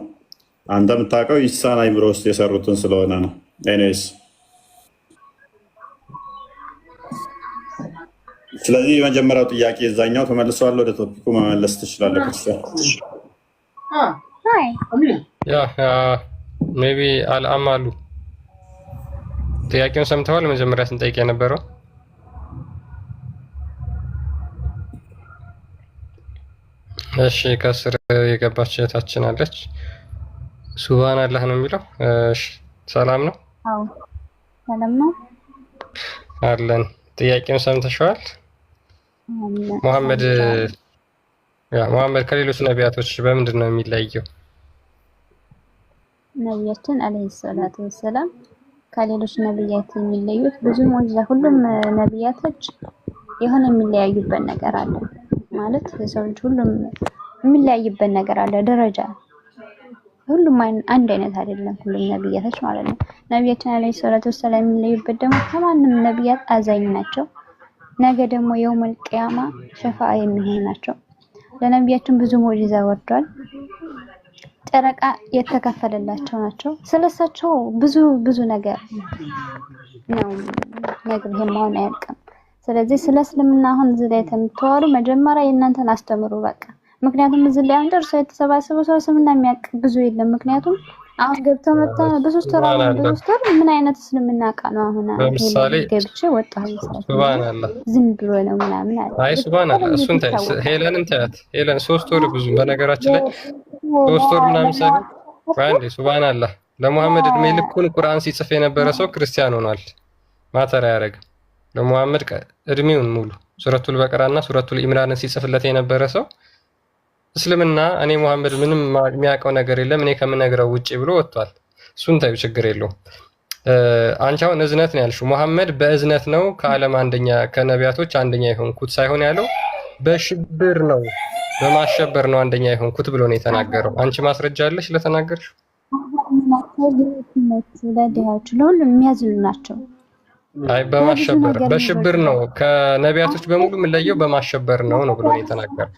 አንተ የምታውቀው ኢሳን አይምሮ ውስጥ የሰሩትን ስለሆነ ነው። ኤኒዌይስ ስለዚህ የመጀመሪያው ጥያቄ እዛኛው ተመልሷል። ወደ ቶፒኩ መመለስ ትችላለህ ክርስቲያን። ሜቢ አልአማሉ ጥያቄውን ሰምተዋል? መጀመሪያ ስንጠይቅ የነበረው እሺ፣ ከስር የገባች እህታችን አለች። ሱብሃን አላህ ነው የሚለው። እሺ፣ ሰላም ነው? አዎ ሰላም ነው አለን። ጥያቄውን ሰምተሻል? ሙሐመድ ከሌሎች ነቢያቶች በምንድን ነው የሚለየው? ነቢያችን አለይሂ ሰላቱ ወሰላም ከሌሎች ነቢያት የሚለዩት ብዙ ሙዕጂዛ፣ ሁሉም ነቢያቶች የሆነ የሚለያዩበት ነገር አለ ማለት የሰው ልጅ ሁሉም የሚለያይበት ነገር አለ። ደረጃ ሁሉም አንድ አይነት አይደለም፣ ሁሉም ነቢያቶች ማለት ነው። ነቢያችን አለይሂ ሰላቱ ወሰላም የሚለዩበት ደግሞ ከማንም ነቢያት አዛኝ ናቸው። ነገ ደግሞ የውመል ቂያማ ሸፋዓ የሚሆኑ ናቸው። ለነቢያችን ብዙ ሙዕጂዛ ወርዷል። ጨረቃ የተከፈለላቸው ናቸው። ስለሳቸው ብዙ ነገር ነው ነግሬህ ማውን አያልቅም። ስለዚህ ስለ እስልምና አሁን እዚህ ላይ ተምተዋሩ መጀመሪያ የእናንተን አስተምሩ በቃ። ምክንያቱም እዚህ ላይ አንተ እርሱ የተሰባሰበው ሰው እስልምና የሚያውቅ ብዙ የለም። ምክንያቱም አሁን ገብተው መጣ በሶስት ወር ምን አይነት እስልምና ቃ ነው አሁን ለምሳሌ ገብቼ ወጣሁ ሱብሃንአላህ ዝም ብሎ ነው ምናምን አለ። አይ ሱብሃንአላህ እሱን ታይ ሄለንን ታያት። ሄለን 3 ወር ብዙ በነገራችን ላይ 3 ወር ምናምን ሳይሆን ባንዴ ሱብሃንአላህ ለሙሐመድ እድሜ ልኩን ቁርአን ሲጽፍ የነበረ ሰው ክርስቲያን ሆኗል። ማተር አያደርግም። ለሙሐመድ እድሜውን ሙሉ ሱረቱል በቀራና ሱረቱል ኢምራንን ሲጽፍለት የነበረ ሰው እስልምና እኔ ሙሐመድ ምንም የሚያውቀው ነገር የለም እኔ ከምነግረው ውጪ ብሎ ወጥቷል። እሱን ታዩ ችግር የለውም። አንቺ አሁን እዝነት ነው ያልሽው። ሙሐመድ በእዝነት ነው ከዓለም አንደኛ ከነቢያቶች አንደኛ የሆንኩት ሳይሆን ያለው በሽብር ነው በማሸበር ነው አንደኛ የሆንኩት ብሎ ነው የተናገረው። አንቺ ማስረጃ አለሽ ለተናገርሽ? ለሁሉም የሚያዝሉ ናቸው። አይ በሽብር ነው ከነቢያቶች በሙሉ የምንለየው በማሸበር ነው ብሎ ነው የተናገረው።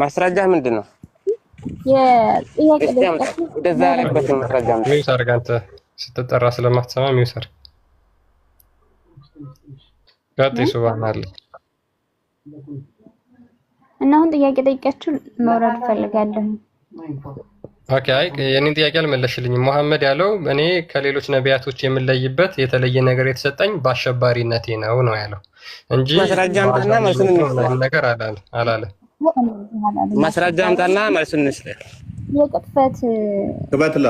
ማስረጃ ምንድን ነው? እንደዛ ያለበት ማስረጃ ነው። ሚውት አድርግ አንተ ስትጠራ ስለማትሰማ ሚውት አድርግ። ቀጥይ። ሱብሃንአላህ እና አሁን ጥያቄ ጠይቂያችሁ መውረድ ፈልጋለሁ። ኦኬ፣ አይ የኔን ጥያቄ አልመለሽልኝም። ሙሐመድ ያለው እኔ ከሌሎች ነቢያቶች የምለይበት የተለየ ነገር የተሰጠኝ በአሸባሪነቴ ነው ያለው እንጂ ማስረጃ አምጣና መልሱን እንስጥ ነገር አላለ። ማስረጃ አምጣና መልሱን እንስጥ። የቅጥፈት ቅበትላ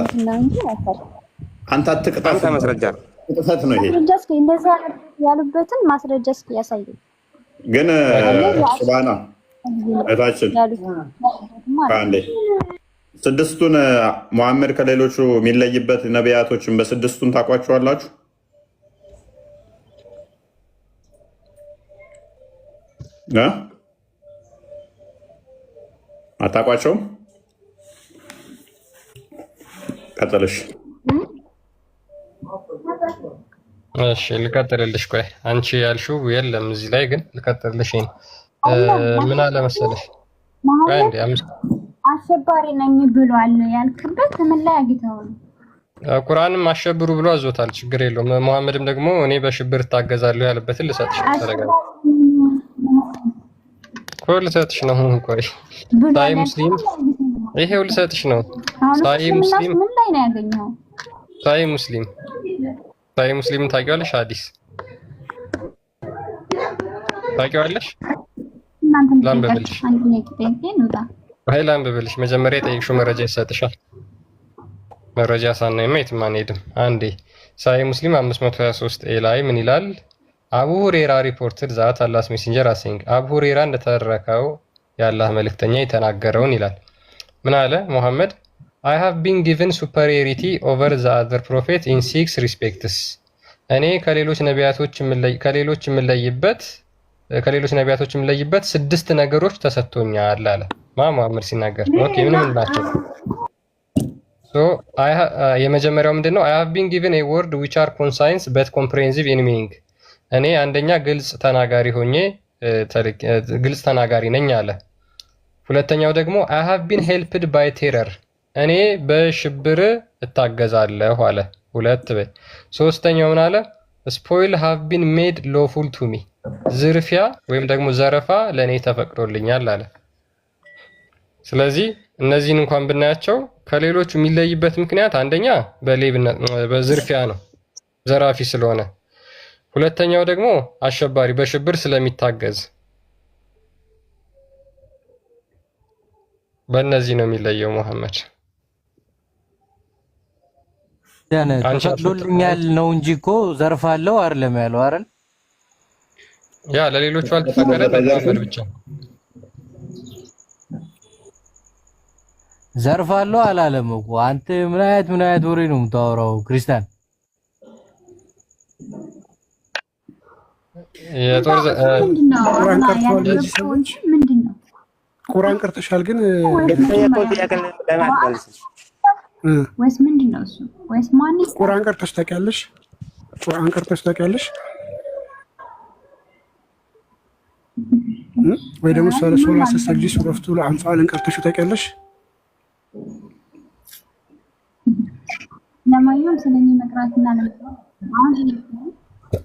አንተ አትቅጣት። ማስረጃ ቅጥፈት ነው ይሄ። ማስረጃ እስኪ እንደዛ ያሉበትን ማስረጃ እስኪ ያሳዩ። ግን እታችን ካንዴ ስድስቱን መሐመድ ከሌሎቹ የሚለይበት ነቢያቶችን በስድስቱን ታውቋቸዋላችሁ? አታውቋቸውም? ቀጥልሽ። እሺ ልቀጥልልሽ። ቆይ አንቺ ያልሽው የለም እዚህ ላይ ግን ልቀጥልልሽ። ምን አለ መሰለሽ አንዴ አሸባሪ ነኝ ብሏል ያልክበት ምን ላይ አግኝተው ነው? ቁርአንም አሸብሩ ብሎ አዞታል። ችግር የለውም። መሐመድም ደግሞ እኔ በሽብር ታገዛለሁ ያለበትን ልሰጥሽ ተረጋጋ። ልሰጥሽ ነው። ቆይ ሳይ ሙስሊም ይሄው ልሰጥሽ ነው። ሳይ ሙስሊም ምን ላይ ነው ያገኘው? ሳይ ሙስሊም ታውቂዋለሽ? ሐዲስ ታውቂዋለሽ? ላንብብልሽ ላንብብልሽ። መጀመሪያ የጠየቅሽው መረጃ ይሰጥሻል። መረጃ ሳናይማ የትም አንሄድም። አንዴ ሳይ ሙስሊም 523 ላይ ምን ይላል? አቡ ሁሬራ ሪፖርትድ ዛት አላህስ ሜሴንጀር አሴንግ አቡ ሁሬራ እንደተረከው የአላህ መልእክተኛ የተናገረውን ይላል። ምን አለ መሐመድ? I have been given superiority over the other prophet in 6 respects እኔ ከሌሎች ነቢያቶች የምለይበት 6 ነገሮች ተሰጥቶኛል አለ መሐመድ ሲናገር። ኦኬ ምን ናቸው? የመጀመሪያው ምንድነው? I have been given a word which are concise but comprehensive in meaning እኔ አንደኛ ግልጽ ተናጋሪ ነኝ አለ። ሁለተኛው ደግሞ I have been helped by terror እኔ በሽብር እታገዛለሁ አለ። ሶስተኛው ምን አለ? spoil have been made lawful to me ዝርፊያ ወይም ደግሞ ዘረፋ ለኔ ተፈቅዶልኛል አለ። ስለዚህ እነዚህን እንኳን ብናያቸው ከሌሎቹ የሚለይበት ምክንያት አንደኛ በሌብነት በዝርፊያ ነው፣ ዘራፊ ስለሆነ። ሁለተኛው ደግሞ አሸባሪ በሽብር ስለሚታገዝ። በእነዚህ ነው የሚለየው መሐመድ። ተፈቅዶልኛል ነው እንጂ እኮ ዘርፋለሁ አይደለም ያለው አይደል? ያ ለሌሎቹ አልተፈቀደ፣ ለመሐመድ ብቻ ዘርፋለሁ አላለም እኮ። አንተ ምን አይነት ወሬ ነው የምታወራው ክርስቲያን? ቁርአን ቀርተሻል ግን ወይስ ምንድነው እሱ? ወይስ ማን ይስታ? ቁርአን ቀርተሽ ታውቂያለሽ? ወይ ደግሞ ሱራ ስትሰግጂ ሱረቱል አንፋልን ቀርተሽ ታውቂያለሽ? ለማንኛውም ስለኔ መቅራትና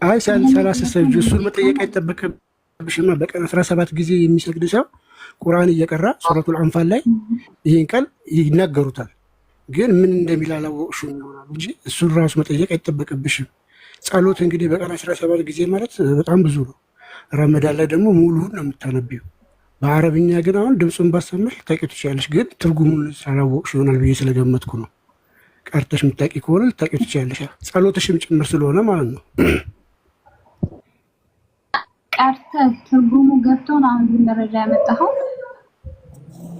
አይ ሰላሳ ሰጅ እሱን መጠየቅ አይጠበቅብሽማ። በቀን 17 ጊዜ የሚሰግድ ሰው ቁርአን እየቀራ ሱረቱል አንፋል ላይ ይሄን ቃል ይናገሩታል። ግን ምን እንደሚል አላወቅሽም ይሆናል እንጂ እሱን ራሱ መጠየቅ አይጠበቅብሽም። ጸሎት እንግዲህ በቀን 17 ጊዜ ማለት በጣም ብዙ ነው። ረመዳን ላይ ደግሞ ሙሉውን ነው የምታነቢው። በአረብኛ ግን አሁን ድምፁን ባሰማሽ ልታውቂ ትችያለሽ። ግን ትርጉሙን ሳላወቅሽ ይሆናል ብዬ ስለገመትኩ ነው። ቀርተሽ የምታውቂ ከሆነ ልታውቂ ትችያለሽ። ጸሎትሽም ጭምር ስለሆነ ማለት ነው። ቀርተህ ትርጉሙ ገብቶን አሁን መረጃ ያመጣኸው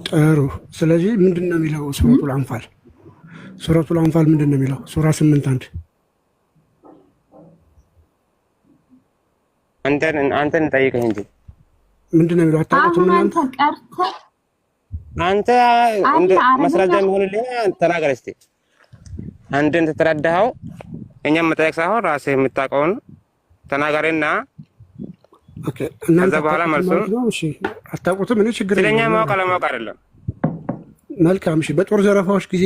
ጥሩ። ስለዚህ ምንድን ነው የሚለው ሱረቱል አንፋል? ሱረቱል አንፋል ምንድን ነው የሚለው? ሱራ 8:1 አንተን ጠይቀኝ እንጂ ምንድን ነው የሚለው? አታውቁትም እናንተ? ቀርተህ አንተ መስረጃ የሚሆንልኝ ተናገር እስቲ። አንድን ተተረዳኸው እኛም መጠየቅ ሳይሆን ራስህ የምታውቀውን ተናገርና ኦኬ። እናንተ በኋላ መልሱን እሺ። አታውቁትም? እኔ ችግር የለም። ስለኛ ማወቅ አለማወቅ አይደለም። መልካም እሺ። በጦር ዘረፋዎች ጊዜ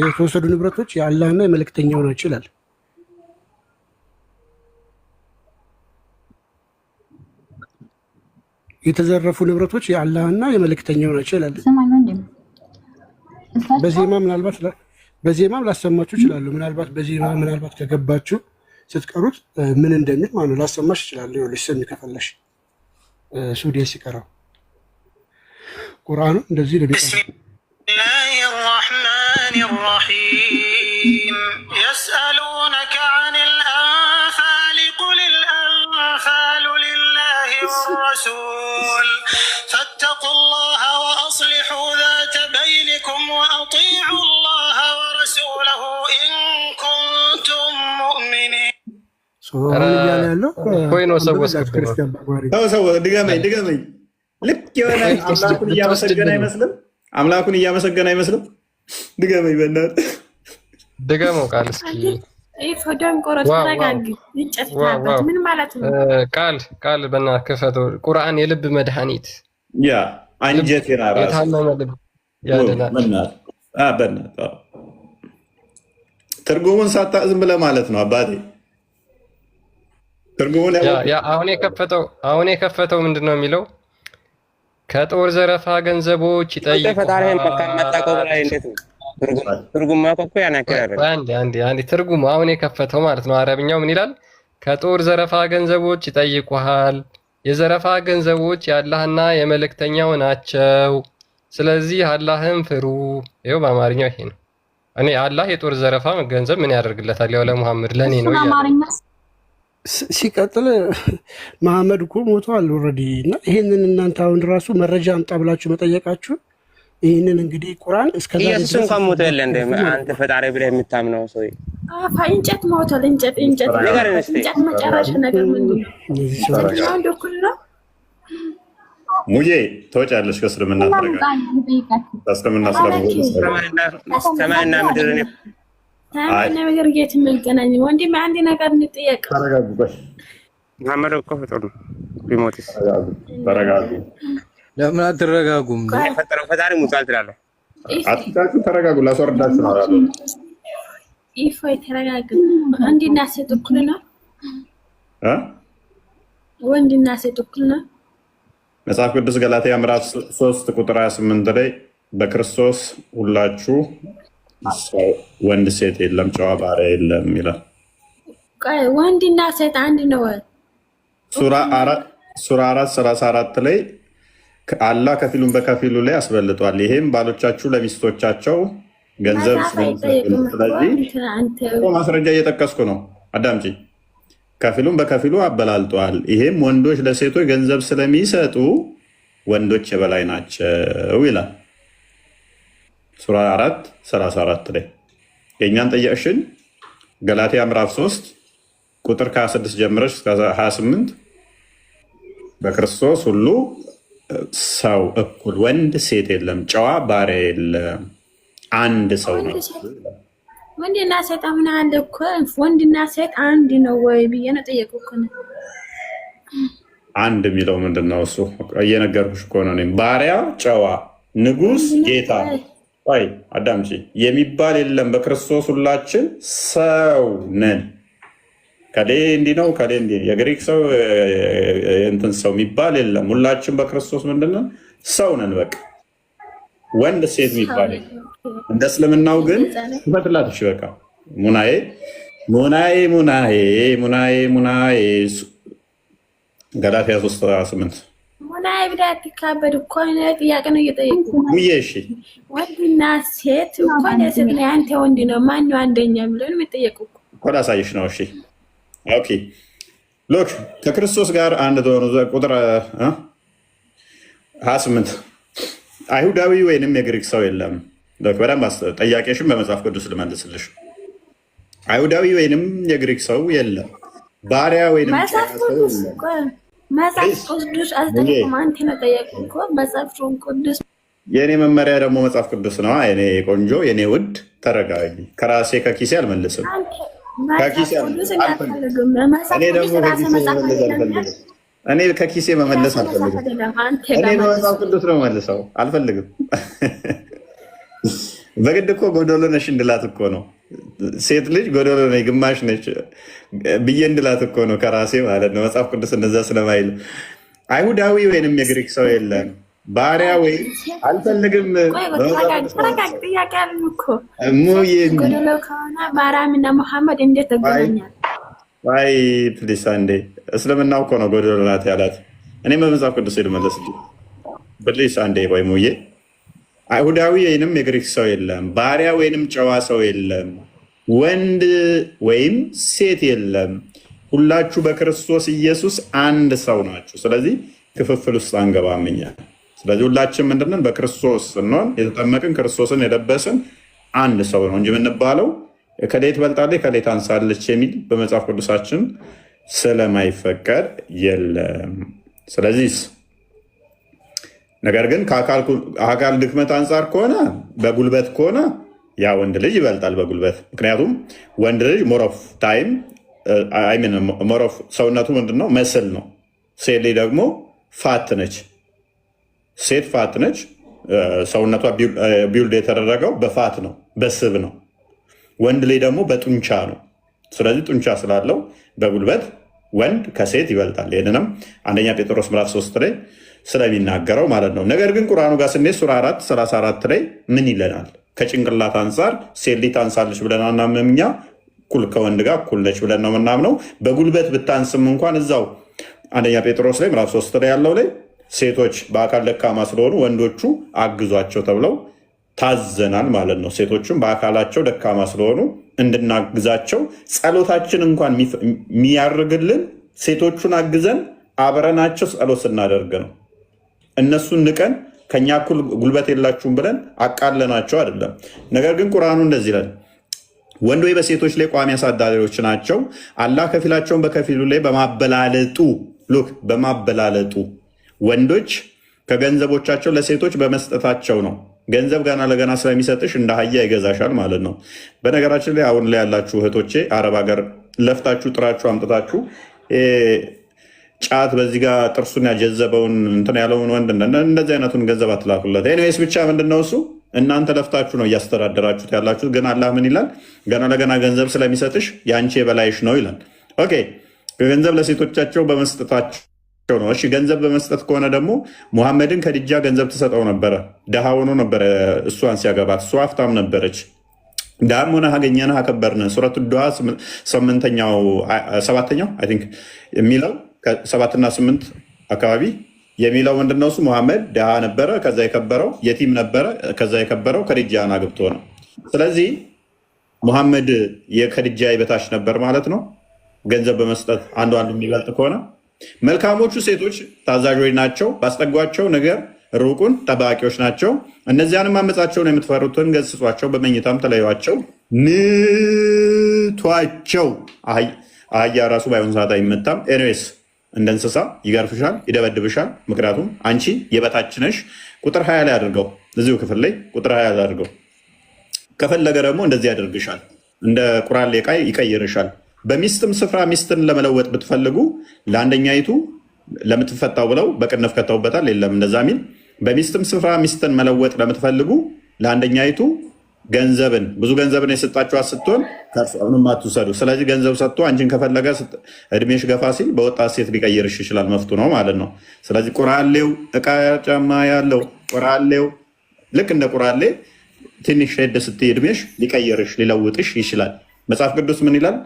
የተወሰዱ ንብረቶች የአላህና የመልእክተኛው ናቸው ይላል። የተዘረፉ ንብረቶች የአላህና የመልእክተኛው ናቸው ይላል። በዜማም ላሰማችሁ ይችላሉ። ምናልባት ከገባችሁ ስትቀሩት ምን እንደሚል ማለት ነው ላሰማሽ ይችላል። ይኸውልሽ ስም ከፈለሽ ሱዲያ ሲቀራው ቁርአኑ እንደዚህ ነው። ቢስሚላሂ الرحمن الرحيم يسألونك عن الأنفال قل الأنفال لله الرسول فاتقوا الله وأصلحوا ذات بينكم وأطيعوا الله ورسوله إن كنتم مؤمنين. ድገመኝ ልክ የሆነ አምላኩን እያመሰገነ አይመስልም? ድገመኝ በእናትህ ድገመው ቃል እስኪ ምን ማለት ነው? ቃል በእናትህ ክፈተው። ቁርአን የልብ መድኃኒት ያ አንጀቴን የታመመ ልብ ያድናል። በእናትህ ትርጉሙን ሳታቅ ዝም ብለህ ማለት ነው አባቴ። ትርጉሙን አሁን የከፈተው ምንድን ነው የሚለው? ከጦር ዘረፋ ገንዘቦች ይጠይቁሃል። ትርጉሙ አሁን የከፈተው ማለት ነው። አረብኛው ምን ይላል? ከጦር ዘረፋ ገንዘቦች ይጠይቁሃል። የዘረፋ ገንዘቦች የአላህና የመልእክተኛው ናቸው። ስለዚህ አላህን ፍሩ። ይኸው በአማርኛው ይሄ ነው። እኔ አላህ የጦር ዘረፋ ገንዘብ ምን ያደርግለታል? ያው ለሙሐመድ ለኔ ነው እያለ ሲቀጥል መሐመድ እኮ ሞቷል ኦልሬዲ። እና ይሄንን እናንተ አሁን ራሱ መረጃ አምጣ ብላችሁ መጠየቃችሁ ይህንን እንግዲህ ቁርአን እስከዛ ኢየሱስ እንኳን ሞቶ የለ እንደ አንተ ፈጣሪ ብለህ የምታምነው ሰው እንጨት ሞቷል። እንጨት መጨረሻ ነገር ምንድን ነው? ሙዬ ተወጫለሽ ከእስልምና እስልምና ሰማይና ምድር ነገር ጌት የምንገናኝ ወንድም አንድ ነገር እንጠየቅ። መሐመድ እኮ ፍጡር ነው። ቢሞትስ ተረጋጉ። ለምን አትረጋጉም? የፈጠረው ፈጣሪ ሞቷል ትላለህ። አትታችሁ ተረጋጉ። ላስወርዳችሁ ነው አላሉ። ይፎይ ተረጋጉ። ወንድና ሴት እኩል ነው? ወንድና ሴት እኩል ነው? መጽሐፍ ቅዱስ ገላትያ ምዕራፍ 3 ቁጥር 28 ላይ በክርስቶስ ሁላችሁ ወንድ ሴት የለም፣ ጨዋ ባሪያ የለም ይላል። ወንድና ሴት አንድ ነው። ሱራ 4:34 ላይ አላህ ከፊሉን በከፊሉ ላይ አስበልጧል። ይሄም ባሎቻችሁ ለሚስቶቻቸው ገንዘብ ስለዚህ ማስረጃ እየጠቀስኩ ነው። አዳምጪ። ከፊሉን በከፊሉ አበላልጧል። ይሄም ወንዶች ለሴቶች ገንዘብ ስለሚሰጡ ወንዶች የበላይ ናቸው ይላል። ሱራ 4:34 ላይ የእኛን ጠየቅሽን ገላትያ ምዕራፍ 3 ቁጥር ከ26 ጀምረሽ እስከ 28 በክርስቶስ ሁሉ ሰው እኩል፣ ወንድ ሴት የለም፣ ጨዋ ባሪያ የለም፣ አንድ ሰው ነው። ወንድና ሴት አሁን አንድ እኮ ወንድና ሴት አንድ ነው ወይ ብዬ ነው ጠየቁት። አንድ የሚለው ምንድን ነው? እሱ እየነገርኩሽ እኮ ነው። ባሪያ፣ ጨዋ፣ ንጉስ፣ ጌታ ወይ አዳምጪ የሚባል የለም። በክርስቶስ ሁላችን ሰው ነን። ከሌ እንዲህ ነው ከሌ እንዲህ የግሪክ ሰው እንትን ሰው የሚባል የለም። ሁላችን በክርስቶስ ምንድነው? ሰው ነን። በቃ ወንድ ሴት የሚባል እንደ እስልምናው ግን ፈትላት እሺ በቃ ሙናዬ ሙናዬ ሙናዬ ሙናዬ ሙናዬ ገላትያ 3:8 ሙናዬ ብዳት ካበድ እኮ ነው። ጥያቄ ነው እየጠየቁ ሙዬሽ ወንድና ሴት እኮ ነው። ሴት ነው አንተ ወንድ ነው ማን ነው አንደኛ ብለው ነው የሚጠየቁ እኮ ላሳይሽ ነው። እሺ ኦኬ ሎክ ከክርስቶስ ጋር አንድ ተሆኑ ቁጥር 28 አይሁዳዊ ወይንም የግሪክ ሰው የለም። በደንብ ጠያቄሽን በመጽሐፍ ቅዱስ ልመልስልሽ። አይሁዳዊ ወይንም የግሪክ ሰው የለም። ባሪያ ወይንም መጽሐፍ ቅዱስ አስተካክሎ አንተ ነው ጠየቁ። መጽሐፍ ቅዱስ የኔ መመሪያ ደግሞ መጽሐፍ ቅዱስ ነው። የኔ ቆንጆ የኔ ውድ ተረጋጊ። ከራሴ ከኪሴ አልመልስም። እኔ ከኪሴ መመለስ አልፈልግም። እኔ በመጽሐፍ ቅዱስ ነው መልሰው አልፈልግም። በግድ እኮ ጎዶሎ ነሽ እንድላት እኮ ነው። ሴት ልጅ ጎዶሎ ነች ግማሽ ነች ብዬ እንድላት እኮ ነው ከራሴ ማለት ነው። መጽሐፍ ቅዱስ እንደዛ ስለማይል አይሁዳዊ ወይንም የግሪክ ሰው የለም። ባሪያ ወይ አልፈልግም። መሐመድ እንዴት ተገናኛል? አይ ፕሊስ አንዴ እስልምናው እኮ ነው ጎዶሎ ናት ያላት። እኔ በመጽሐፍ ቅዱስ ልመለስ ፕሊስ አንዴ። ወይ ሙዬ አይሁዳዊ ወይንም የግሪክ ሰው የለም፣ ባሪያ ወይንም ጨዋ ሰው የለም፣ ወንድ ወይም ሴት የለም፣ ሁላችሁ በክርስቶስ ኢየሱስ አንድ ሰው ናችሁ። ስለዚህ ክፍፍል ውስጥ አንገባም እኛ። ስለዚህ ሁላችን ምንድነን? በክርስቶስ ስንሆን የተጠመቅን ክርስቶስን የለበስን አንድ ሰው ነው እንጂ የምንባለው ከላይ ትበልጣለች ከላይ ታንሳለች የሚል በመጽሐፍ ቅዱሳችን ስለማይፈቀድ የለም። ስለዚህ ነገር ግን ከአካል ድክመት አንጻር ከሆነ በጉልበት ከሆነ ያ ወንድ ልጅ ይበልጣል በጉልበት። ምክንያቱም ወንድ ልጅ ሞሮፍ ታይም ሞሮፍ ሰውነቱ ምንድነው? መስል ነው። ሴት ልጅ ደግሞ ፋት ነች። ሴት ፋት ነች። ሰውነቷ ቢውልድ የተደረገው በፋት ነው፣ በስብ ነው። ወንድ ላይ ደግሞ በጡንቻ ነው። ስለዚህ ጡንቻ ስላለው በጉልበት ወንድ ከሴት ይበልጣል። ይህንንም አንደኛ ጴጥሮስ ምዕራፍ 3 ላይ ስለሚናገረው ማለት ነው። ነገር ግን ቁርአኑ ጋር ስንሄድ ሱራ 4:34 ላይ ምን ይለናል? ከጭንቅላት አንጻር ሴት ልጅ ታንሳለች ብለን አናምንም እኛ። እኩል ከወንድ ጋር እኩል ነች ብለን ነው የምናምነው። በጉልበት ብታንስም እንኳን እዛው አንደኛ ጴጥሮስ ላይ ምዕራፍ 3 ላይ ያለው ላይ ሴቶች በአካል ደካማ ስለሆኑ ወንዶቹ አግዟቸው ተብለው ታዘናል ማለት ነው። ሴቶቹም በአካላቸው ደካማ ስለሆኑ እንድናግዛቸው ጸሎታችን እንኳን የሚያርግልን ሴቶቹን አግዘን አብረናቸው ጸሎት ስናደርግ ነው። እነሱን ንቀን ከኛ እኩል ጉልበት የላችሁም ብለን አቃለናቸው አይደለም። ነገር ግን ቁርአኑ እንደዚህ ይላል፣ ወንድ ወይ በሴቶች ላይ ቋሚ አሳዳሪዎች ናቸው። አላህ ከፊላቸውን በከፊሉ ላይ በማበላለጡ በማበላለጡ ወንዶች ከገንዘቦቻቸው ለሴቶች በመስጠታቸው ነው። ገንዘብ ገና ለገና ስለሚሰጥሽ እንደ አህያ ይገዛሻል ማለት ነው። በነገራችን ላይ አሁን ላይ ያላችሁ እህቶቼ አረብ ሀገር ለፍታችሁ ጥራችሁ አምጥታችሁ ጫት በዚህ ጋር ጥርሱን ያጀዘበውን እንትን ያለውን ወንድ እንደዚህ አይነቱን ገንዘብ አትላኩለት። ኤኒዌይስ ብቻ ምንድነው እሱ እናንተ ለፍታችሁ ነው እያስተዳደራችሁት ያላችሁት። ግን አላህ ምን ይላል? ገና ለገና ገንዘብ ስለሚሰጥሽ የአንቺ የበላይሽ ነው ይላል። ኦኬ ገንዘብ ለሴቶቻቸው በመስጠታቸው ነው። እሺ ገንዘብ በመስጠት ከሆነ ደግሞ ሙሐመድን ከድጃ ገንዘብ ትሰጠው ነበረ። ድሃ ሆኖ ነበረ እሷን ሲያገባት። እሷ ሀብታም ነበረች። ዳም ሆነ አገኘንህ አከበርንህ ሱረቱ ዱሃ 7ኛው አይ ቲንክ የሚለው 7 እና 8 አካባቢ የሚለው ምንድነው? እሱ ሙሐመድ ድሃ ነበረ፣ ከዛ የከበረው የቲም ነበረ፣ ከዛ የከበረው ከድጃን አግብቶ ነው። ስለዚህ ሙሐመድ የከድጃ በታች ነበር ማለት ነው። ገንዘብ በመስጠት አንዱ የሚበልጥ ከሆነ መልካሞቹ ሴቶች ታዛዦች ናቸው። ባስጠጓቸው ነገር ሩቁን ጠባቂዎች ናቸው። እነዚያንም አመፃቸውን የምትፈሩትን ገስጿቸው፣ በመኝታም ተለዩዋቸው፣ ምቷቸው። አህያ ራሱ ባይሆን ሰዓት አይመታም። ኤኒዌይስ እንደ እንስሳ ይገርፍሻል፣ ይደበድብሻል። ምክንያቱም አንቺ የበታች ነሽ። ቁጥር 20 ላይ አድርገው፣ እዚሁ ክፍል ላይ ቁጥር 20 ላይ አድርገው። ከፈለገ ደግሞ እንደዚህ ያደርግሻል፣ እንደ ቁራሌ ዕቃ ይቀይርሻል። በሚስትም ስፍራ ሚስትን ለመለወጥ ብትፈልጉ ለአንደኛይቱ ለምትፈታው ብለው በቅንፍ ከተውበታል። የለም እንደዛ ሚል። በሚስትም ስፍራ ሚስትን መለወጥ ለምትፈልጉ ለአንደኛይቱ ገንዘብን ብዙ ገንዘብን የሰጣችኋት ስትሆን ከእርሷም አትውሰዱ። ስለዚህ ገንዘብ ሰጥቶ አንቺን ከፈለገ እድሜሽ ገፋ ሲል በወጣት ሴት ሊቀይርሽ ይችላል። መፍቱ ነው ማለት ነው። ስለዚህ ቁራሌው እቃ ጫማ ያለው ቁራሌው ልክ እንደ ቁራሌ ትንሽ ሄድ ስትይ እድሜሽ ሊቀይርሽ ሊለውጥሽ ይችላል። መጽሐፍ ቅዱስ ምን ይላል?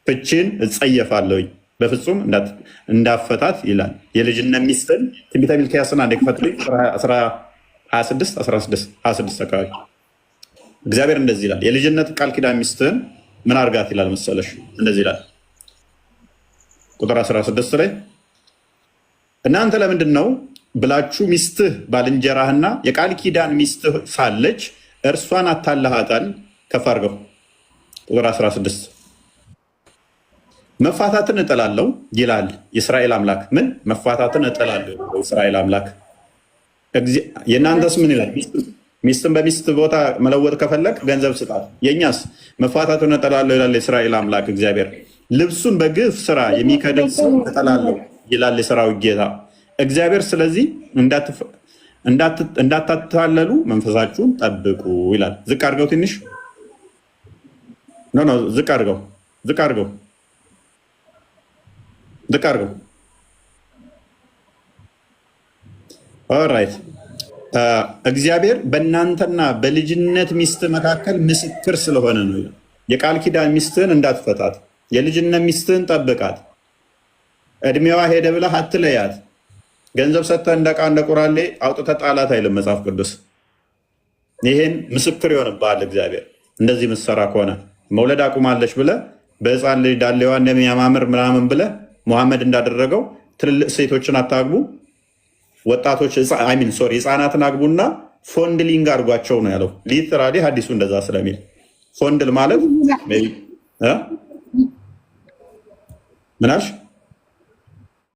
ፍቺን እጸየፋለሁኝ በፍጹም እንዳፈታት ይላል። የልጅነት ሚስትን ትንቢተ ሚልክያስን አንድ ክፈት 26 አካባቢ እግዚአብሔር እንደዚህ ይላል። የልጅነት ቃል ኪዳን ሚስትህን ምን አርጋት ይላል መሰለሽ? እንደዚህ ይላል ቁጥር 16 ላይ እናንተ ለምንድን ነው ብላችሁ ሚስትህ ባልንጀራህና የቃል ኪዳን ሚስትህ ሳለች እርሷን አታለሃታል? ከፍ አድርገው ቁጥር 16 መፋታትን እጠላለሁ ይላል የእስራኤል አምላክ። ምን መፋታትን እጠላለሁ? የእስራኤል አምላክ። የእናንተስ ምን ይላል? ሚስትን በሚስት ቦታ መለወጥ ከፈለግ ገንዘብ ስጣት። የእኛስ መፋታትን እጠላለሁ ይላል የእስራኤል አምላክ እግዚአብሔር። ልብሱን በግፍ ስራ የሚከድን ሰው እጠላለሁ ይላል የሰራዊት ጌታ እግዚአብሔር። ስለዚህ እንዳታታለሉ መንፈሳችሁን ጠብቁ ይላል። ዝቅ አድርገው፣ ትንሽ ዝቅ አድርገው፣ ዝቅ አድርገው፣ ዝቅ አድርገው። ኦልራይት እግዚአብሔር በእናንተና በልጅነት ሚስት መካከል ምስክር ስለሆነ ነው። የቃል ኪዳን ሚስትህን እንዳትፈታት፣ የልጅነት ሚስትህን ጠብቃት። እድሜዋ ሄደ ብለህ አትለያት። ገንዘብ ሰጥተህ እንደ ዕቃ እንደ ቁራሌ አውጥተህ ጣላት አይልም መጽሐፍ ቅዱስ። ይሄን ምስክር ይሆንብሃል እግዚአብሔር። እንደዚህ ምትሰራ ከሆነ መውለድ አቁማለች ብለህ በህፃን ልጅ ዳሌዋ እንደሚያማምር ምናምን ብለህ ሙሐመድ እንዳደረገው ትልልቅ ሴቶችን አታግቡ፣ ወጣቶች ህፃናትን አግቡና ፎንድሊንግ አድርጓቸው ነው ያለው። ሊትራሊ ሀዲሱ እንደዛ ስለሚል ፎንድል ማለት ምናሽ